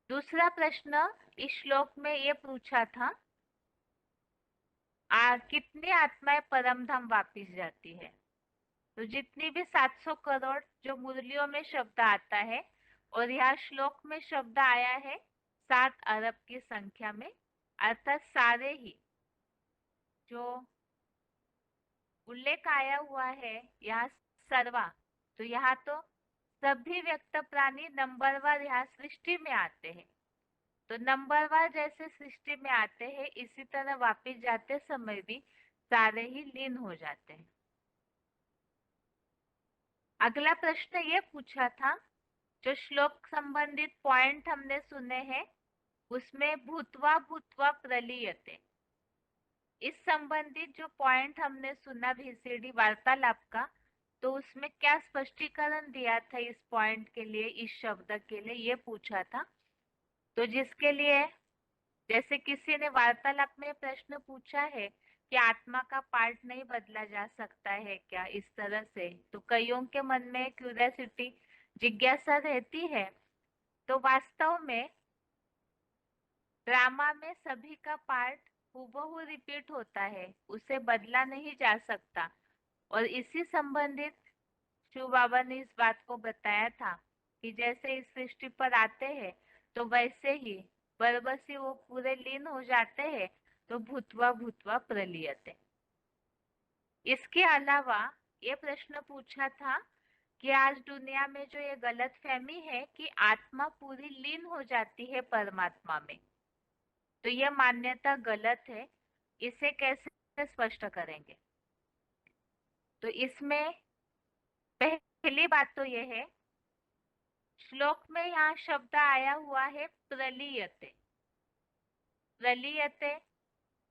दूसरा प्रश्न इस श्लोक में ये पूछा था, कितनी आत्माएं परमधाम वापिस जाती है? तो जितनी भी 700 करोड़ जो मुरलियों में शब्द आता है और यहाँ श्लोक में शब्द आया है 7 अरब की संख्या में, अर्थात सारे ही जो उल्लेख आया हुआ है यहाँ सर्वा, तो यहाँ तो सभी व्यक्त प्राणी नंबरवार यहाँ सृष्टि में आते हैं। तो नंबरवार जैसे सृष्टि में आते हैं इसी तरह वापिस जाते समय भी सारे ही लीन हो जाते हैं। अगला प्रश्न ये पूछा था, जो श्लोक संबंधित पॉइंट हमने सुने हैं उसमें भूत्वा भूत्वा प्रलीयते, इस संबंधित जो पॉइंट हमने सुना VCD वार्तालाप का, तो उसमें क्या स्पष्टीकरण दिया था इस पॉइंट के लिए, इस शब्द के लिए ये पूछा था। तो जिसके लिए जैसे किसी ने वार्तालाप में प्रश्न पूछा है कि आत्मा का पार्ट नहीं बदला जा सकता है क्या इस तरह से, तो कईयों के मन में क्यूरियोसिटी जिज्ञासा रहती है। तो वास्तव में ड्रामा में सभी का पार्ट हूबहू रिपीट होता है, उसे बदला नहीं जा सकता। और इसी संबंधित शिव बाबा ने इस बात को बताया था कि जैसे इस सृष्टि पर आते हैं तो वैसे ही बरबसी वो पूरे लीन हो जाते हैं, तो भूतवा भूतवा प्रलीयते। इसके अलावा ये प्रश्न पूछा था कि आज दुनिया में जो ये गलत फहमी है कि आत्मा पूरी लीन हो जाती है परमात्मा में, तो यह मान्यता गलत है, इसे कैसे स्पष्ट करेंगे? तो इसमें पहली बात तो ये है, श्लोक में यहाँ शब्द आया हुआ है प्रलीयते, प्रलीयते,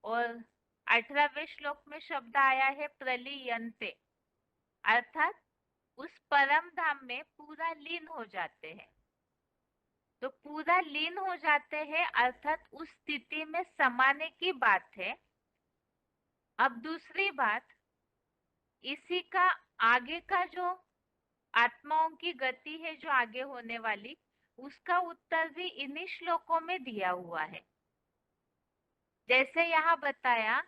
और 18वें श्लोक में शब्द आया है प्रलीयन्ते, अर्थात उस परम धाम में पूरा लीन हो जाते हैं। तो पूरा लीन हो जाते हैं अर्थात उस स्थिति में समाने की बात है। अब दूसरी बात, इसी का आगे का जो आत्माओं की गति है जो आगे होने वाली, उसका उत्तर भी इन्हीं श्लोकों में दिया हुआ है। जैसे यहाँ बताया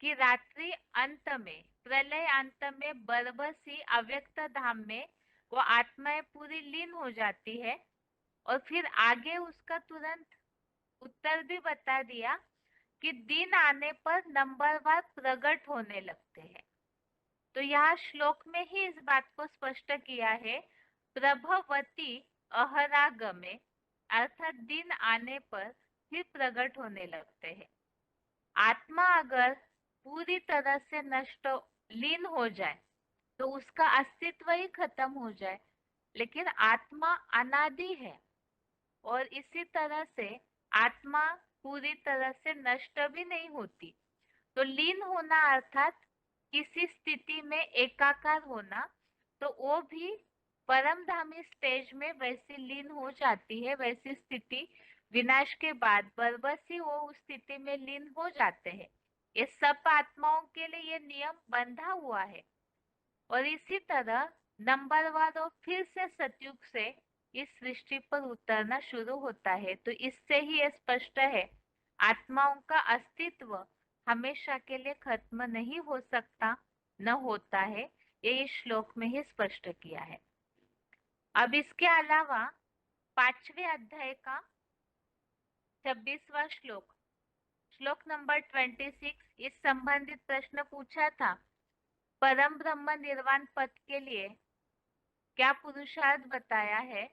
कि रात्रि अंत में, प्रलय अंत में बरबसी अव्यक्त धाम में वो आत्माएं पूरी लीन हो जाती है, और फिर आगे उसका तुरंत उत्तर भी बता दिया कि दिन आने पर नंबरवार प्रकट होने लगते हैं। तो यहाँ श्लोक में ही इस बात को स्पष्ट किया है, प्रभवती अहरागमे, अर्थात दिन आने पर फिर प्रकट होने लगते हैं। आत्मा अगर पूरी तरह से नष्ट लीन हो जाए तो उसका अस्तित्व ही खत्म हो जाए, लेकिन आत्मा अनादि है और इसी तरह से आत्मा पूरी तरह से नष्ट भी नहीं होती। तो लीन होना अर्थात किसी स्थिति में एकाकार होना, तो वो भी परमधामी स्टेज में वैसी लीन हो जाती है। वैसी स्थिति विनाश के बाद बरबसी वो उस स्थिति में लीन हो जाते हैं। ये सब आत्माओं के लिए ये नियम बंधा हुआ है। और इसी तरह नंबरवार और फिर से सतयुग से इस सृष्टि पर उतरना शुरू होता है। तो इससे ही ये स्पष्ट है, आत्माओं का अस्तित्व हमेशा के लिए खत्म नहीं हो सकता, न होता है। ये इस श्लोक में ही स्पष्ट किया है। अब इसके अलावा 5वें अध्याय का 26वां श्लोक, श्लोक नंबर 26, इस संबंधित प्रश्न पूछा था, परम ब्रह्म निर्वाण पद के लिए क्या पुरुषार्थ बताया है।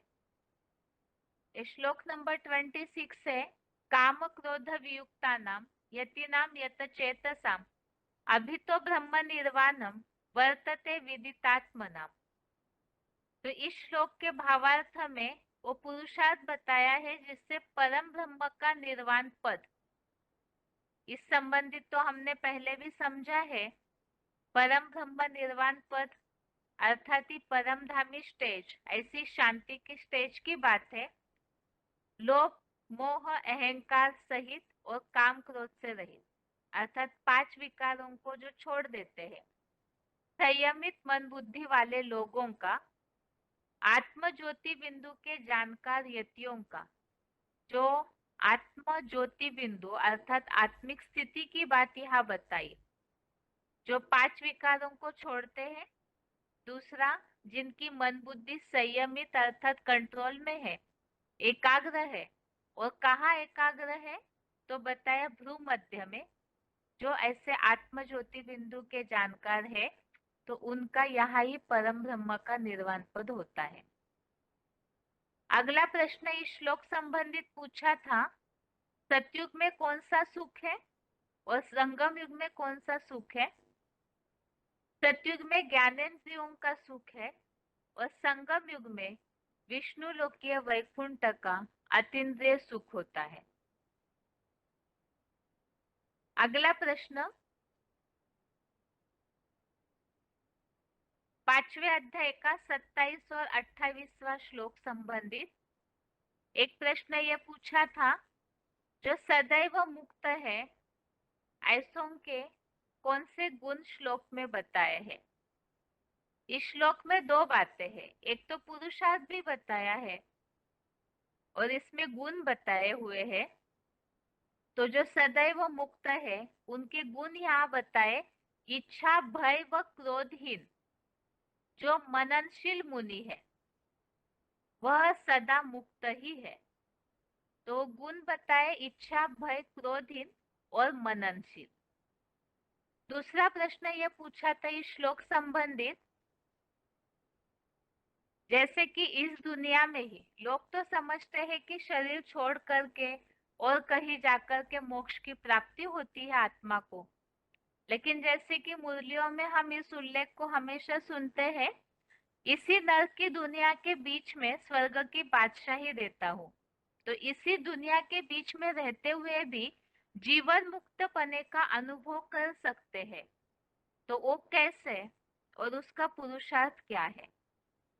श्लोक नंबर 26 है, काम क्रोध वियुक्ता नाम यतिनाम यत चेतसाम अभितो ब्रह्म निर्वाणम वर्तते विदितात्मनाम। तो इस श्लोक के भावार्थ में वो पुरुषार्थ बताया है जिससे परम ब्रह्म का निर्वाण पद, इस संबंधित तो हमने पहले भी समझा है। परम ब्रह्म निर्वाण पद अर्थात ही परम धामी स्टेज, ऐसी शांति की स्टेज की बात है, लोभ मोह अहंकार सहित और काम क्रोध से रहित, अर्थात 5 विकारों को जो छोड़ देते हैं। संयमित मन बुद्धि वाले लोगों का, आत्म ज्योति बिंदु के जानकार यतियों का, जो आत्म ज्योति बिंदु अर्थात आत्मिक स्थिति की बात यहाँ बताई, जो 5 विकारों को छोड़ते हैं। दूसरा, जिनकी मन बुद्धि संयमित अर्थात कंट्रोल में है, एकाग्र है। और कहाँ एकाग्र है तो बताया भ्रू मध्य में, जो ऐसे आत्म ज्योति बिंदु के जानकार है, तो उनका यहाँ ही परम ब्रह्म का निर्वाण पद होता है। अगला प्रश्न इस श्लोक संबंधित पूछा था, सतयुग में कौन सा सुख है और संगम युग में कौन सा सुख है। सतयुग में ज्ञानेंद्रियों का सुख है और संगम युग में विष्णु लोकीय वैकुंठ का अतीन्द्रिय सुख होता है। अगला प्रश्न 5वें अध्याय का 27 और 28वां श्लोक संबंधित एक प्रश्न यह पूछा था, जो सदैव मुक्त है ऐसों के कौन से गुण श्लोक में बताए हैं। इस श्लोक में 2 बातें हैं, एक तो पुरुषार्थ भी बताया है और इसमें गुण बताए हुए हैं। तो जो सदैव मुक्त है उनके गुण यहाँ बताए, इच्छा भय व क्रोधहीन जो मननशील मुनि है वह सदा मुक्त ही है। तो गुण बताए इच्छा भय क्रोधहीन और मननशील। दूसरा प्रश्न यह पूछा था इस श्लोक संबंधित, जैसे कि इस दुनिया में ही लोग तो समझते हैं कि शरीर छोड़ करके और कहीं जाकर के मोक्ष की प्राप्ति होती है आत्मा को, लेकिन जैसे कि मुरलियों में हम इस उल्लेख को हमेशा सुनते हैं, इसी नर्क की दुनिया के बीच में स्वर्ग की बादशाही देता हूँ। तो इसी दुनिया के बीच में रहते हुए भी जीवन मुक्त पने का अनुभव कर सकते हैं। तो वो कैसे और उसका पुरुषार्थ क्या है?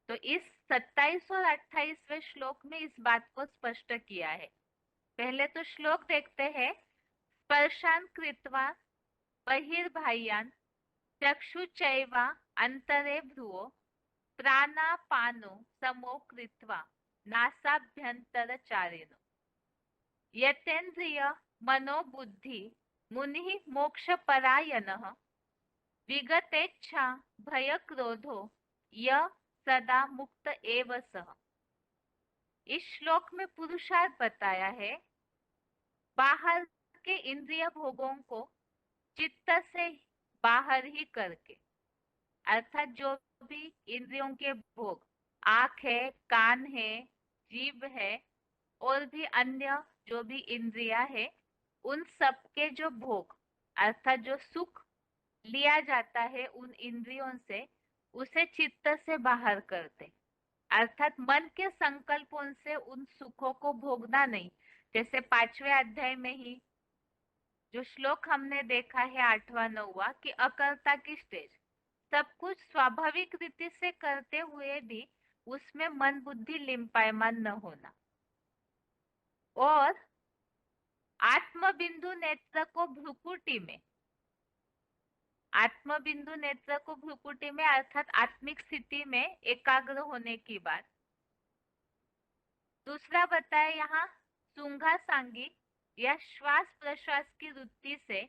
तो इस 27 और 28वें श्लोक में इस बात को स्पष्ट किया है। पहले तो श्लोक देखते हैं। स्पर्शान कृत्वा बहिर्बाह्यान चक्षुचैवा अंतरे भ्रुवो प्राणापानो समो कृत्वा नासाभ्यंतरचारिणो यतेन्द्रिय मनोबुद्धि मुनि मोक्षपरायणः विगतेच्छा भय क्रोधो य सदा मुक्त एव सः। इस श्लोक में पुरुषार्थ बताया है बाहर के इंद्रिय भोगों को चित्त से बाहर ही करके, अर्थात जो भी इंद्रियों के भोग, आँख है, कान है, जीभ है और भी अन्य जो भी इंद्रियां है, उन सब के जो भोग अर्थात जो सुख लिया जाता है उन इंद्रियों से, उसे चित्त से बाहर करते, अर्थात मन के संकल्पों से उन सुखों को भोगना नहीं। जैसे 5वें अध्याय में ही जो श्लोक हमने देखा है 8वां 9वां कि अकर्ता की स्टेज, सब कुछ स्वाभाविक रीति से करते हुए भी उसमें मन बुद्धि लिम्पायमान न होना। और आत्मबिंदु नेत्र को भ्रुकुटी में, आत्मबिंदु नेत्र को भ्रुकुटी में अर्थात आत्मिक स्थिति में एकाग्र होने की बात। दूसरा बताया यहाँ सुंघा सांगी या श्वास प्रश्वास की वृत्ति से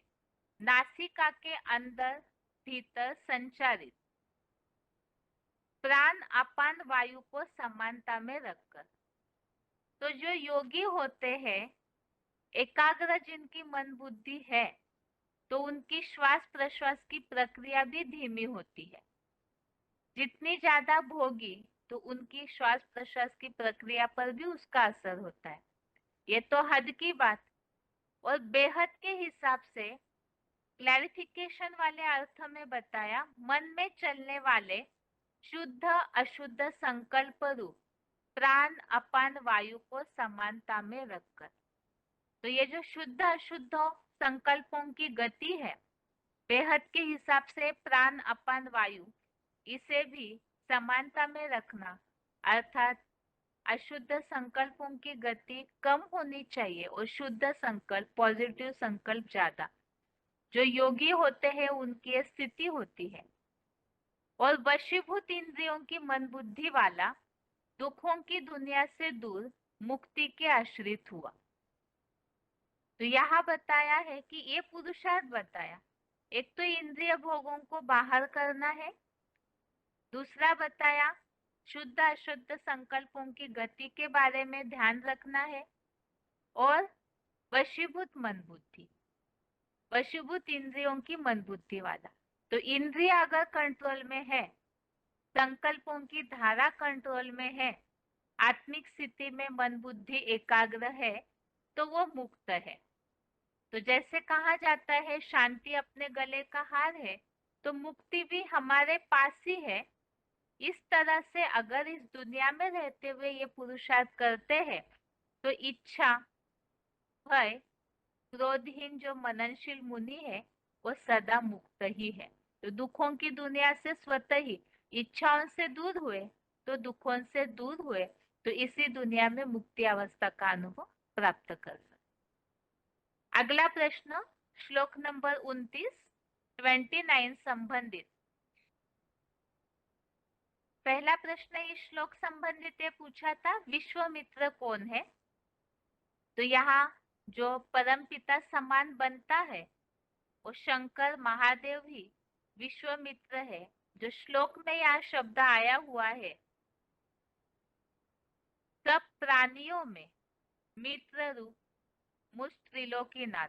नासिका के अंदर भीतर संचारित प्राण अपान वायु को समानता में रखकर। तो जो योगी होते हैं, एकाग्र जिनकी मन बुद्धि है, तो उनकी श्वास प्रश्वास की प्रक्रिया भी धीमी होती है। जितनी ज्यादा भोगी तो उनकी श्वास प्रश्वास की प्रक्रिया पर भी उसका असर होता है। ये तो हद की बात। और बेहद के हिसाब से क्लैरिफिकेशन वाले अर्थ में बताया मन में चलने वाले शुद्ध अशुद्ध संकल्प रूप प्राण अपान वायु को समानता में रखकर। तो ये जो शुद्ध अशुद्ध संकल्पों की गति है, बेहद के हिसाब से प्राण अपान वायु, इसे भी समानता में रखना, अर्थात अशुद्ध संकल्पों की गति कम होनी चाहिए और शुद्ध संकल्प, पॉजिटिव संकल्प ज्यादा। जो योगी होते हैं उनकी ये स्थिति होती है। और वशीभूत इंद्रियों की मन बुद्धि वाला दुखों की दुनिया से दूर मुक्ति के आश्रित हुआ। तो यहाँ बताया है कि ये पुरुषार्थ बताया, एक तो इंद्रिय भोगों को बाहर करना है, दूसरा बताया शुद्ध अशुद्ध संकल्पों की गति के बारे में ध्यान रखना है, और वशीभूत मन बुद्धि, वशीभूत इंद्रियों की मन बुद्धि वाला। तो इंद्रिय अगर कंट्रोल में है, संकल्पों की धारा कंट्रोल में है, आत्मिक स्थिति में मन बुद्धि एकाग्र है, तो वो मुक्त है। तो जैसे कहा जाता है शांति अपने गले का हार है, तो मुक्ति भी हमारे पास ही है। इस तरह से अगर इस दुनिया में रहते हुए ये पुरुषार्थ करते हैं, तो इच्छा भय क्रोधहीन जो मननशील मुनि है वो सदा मुक्त ही है। तो दुखों की दुनिया से स्वतः ही इच्छाओं से दूर हुए, तो दुखों से दूर हुए, तो इसी दुनिया में मुक्ति अवस्था का अनुभव प्राप्त कर सकते। अगला प्रश्न श्लोक नंबर 29 संबंधित। पहला प्रश्न इस श्लोक संबंधित ये पूछा था विश्वामित्र कौन है। तो यहाँ जो परमपिता समान बनता है वो शंकर महादेव ही विश्वामित्र है। जो श्लोक में यहाँ शब्द आया हुआ है, सब प्राणियों में मित्र रूप मुझ त्रिलोकीनाथ,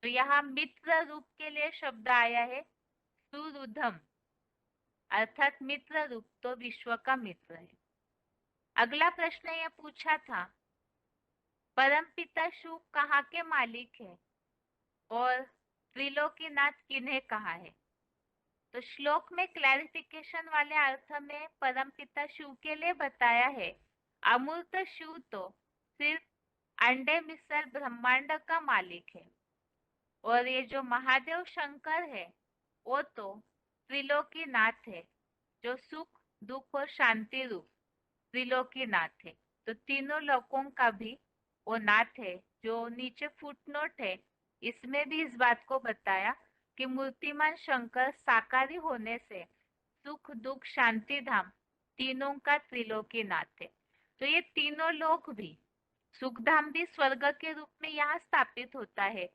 तो यहाँ मित्र रूप के लिए शब्द आया है सुरुधम, अर्थात मित्र रूप, तो विश्व का मित्र है। अगला प्रश्न यह पूछा था परमपिता शिव कहाँ के मालिक है, और त्रिलोकीनाथ किन्हें कहा है? तो श्लोक में क्लैरिफिकेशन वाले अर्थ में परमपिता शिव के लिए बताया है, अमूर्त शिव तो सिर्फ अंडे मिसल ब्रह्मांड का मालिक है, और ये जो महादेव शंकर है वो तो त्रिलोकीनाथ है, जो सुख दुख और शांति रूप त्रिलोकीनाथ है। तो तीनों लोकों का भी वो नाथ है। जो नीचे फुटनोट है इसमें भी इस बात को बताया कि मूर्तिमान शंकर साकारी होने से सुख दुख शांति धाम तीनों का त्रिलोकीनाथ है। तो ये तीनों लोक भी, सुख धाम भी स्वर्ग के रूप में यहाँ स्थापित होता है,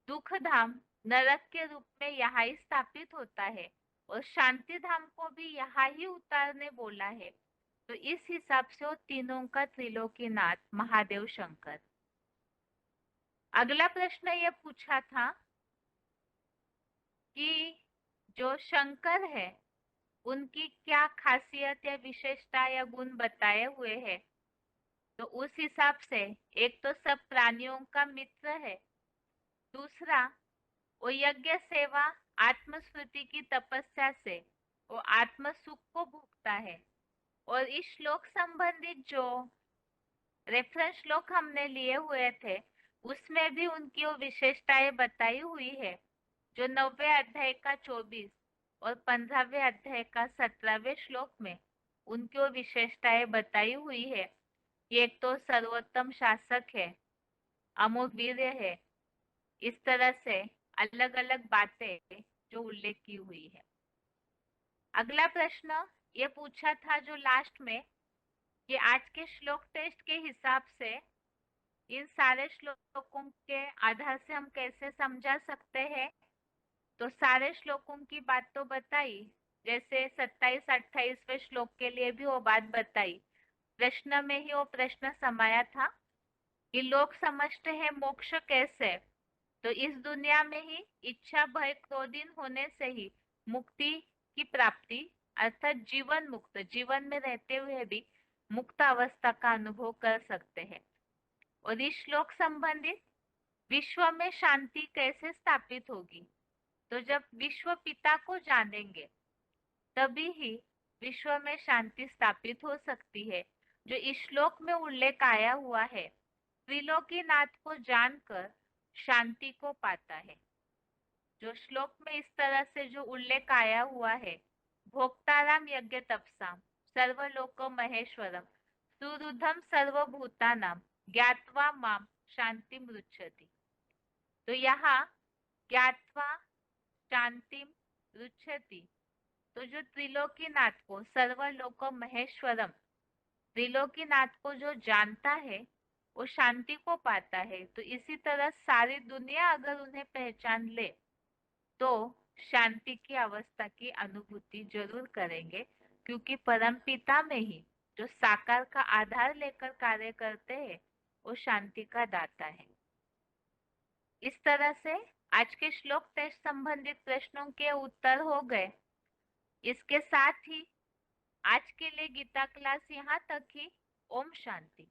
दुख धाम नरक के रूप में यहाँ ही स्थापित होता है, और शांति धाम को भी यहाँ ही उतारने बोला है। तो इस हिसाब से वो तीनों का त्रिलोकीनाथ महादेव शंकर। अगला प्रश्न ये पूछा था कि जो शंकर है उनकी क्या खासियत या विशेषता या गुण बताए हुए हैं। तो उस हिसाब से एक तो सब प्राणियों का मित्र है, दूसरा वो यज्ञ सेवा आत्मस्मृति की तपस्या से वो आत्म सुख को भोगता है। और इस श्लोक संबंधित जो रेफरेंस श्लोक हमने लिए हुए थे उसमें भी उनकी वो विशेषताएं बताई हुई है, जो 9वें अध्याय का 24 और 15वें अध्याय का 17वें श्लोक में उनकी वो विशेषताएं बताई हुई है। एक तो सर्वोत्तम शासक है, अमोघ वीर्य है, इस तरह से अलग अलग बातें जो उल्लेख की हुई है। अगला प्रश्न ये पूछा था जो लास्ट में कि आज के श्लोक टेस्ट के हिसाब से इन सारे श्लोकों के आधार से हम कैसे समझा सकते हैं। तो सारे श्लोकों की बात तो बताई, जैसे 27-28वें श्लोक के लिए भी वो बात बताई। प्रश्न में ही वो प्रश्न समाया था कि लोग समझते हैं मोक्ष कैसे, तो इस दुनिया में ही इच्छा भय क्रोधीन होने से ही मुक्ति की प्राप्ति अर्थात जीवन मुक्त, जीवन में रहते हुए भी मुक्त अवस्था का अनुभव कर सकते हैं। और इस श्लोक संबंधित विश्व में शांति कैसे स्थापित होगी, तो जब विश्व पिता को जानेंगे तभी ही विश्व में शांति स्थापित हो सकती है। जो इस श्लोक में उल्लेख आया हुआ है, त्रिलोकीनाथ को जानकर शांति को पाता है। जो श्लोक में इस तरह से जो उल्लेख आया हुआ है, भोक्ताराम यज्ञ तपसाम सर्वलोको महेश्वरम सुहृदम सर्वभूतानाम ज्ञात्वा माम शांति रुच्छति। तो यहाँ ज्ञात्वा शांति रुच्छति, तो जो त्रिलोकीनाथ को सर्वलोको महेश्वरम त्रिलोकीनाथ को जो जानता है वो शांति को पाता है। तो इसी तरह सारी दुनिया अगर उन्हें पहचान ले तो शांति की अवस्था की अनुभूति जरूर करेंगे, क्योंकि परमपिता में ही जो साकार का आधार लेकर कार्य करते हैं वो शांति का दाता है। इस तरह से आज के श्लोक टेस्ट संबंधित प्रश्नों के उत्तर हो गए। इसके साथ ही आज के लिए गीता क्लास यहाँ तक ही। ओम शांति।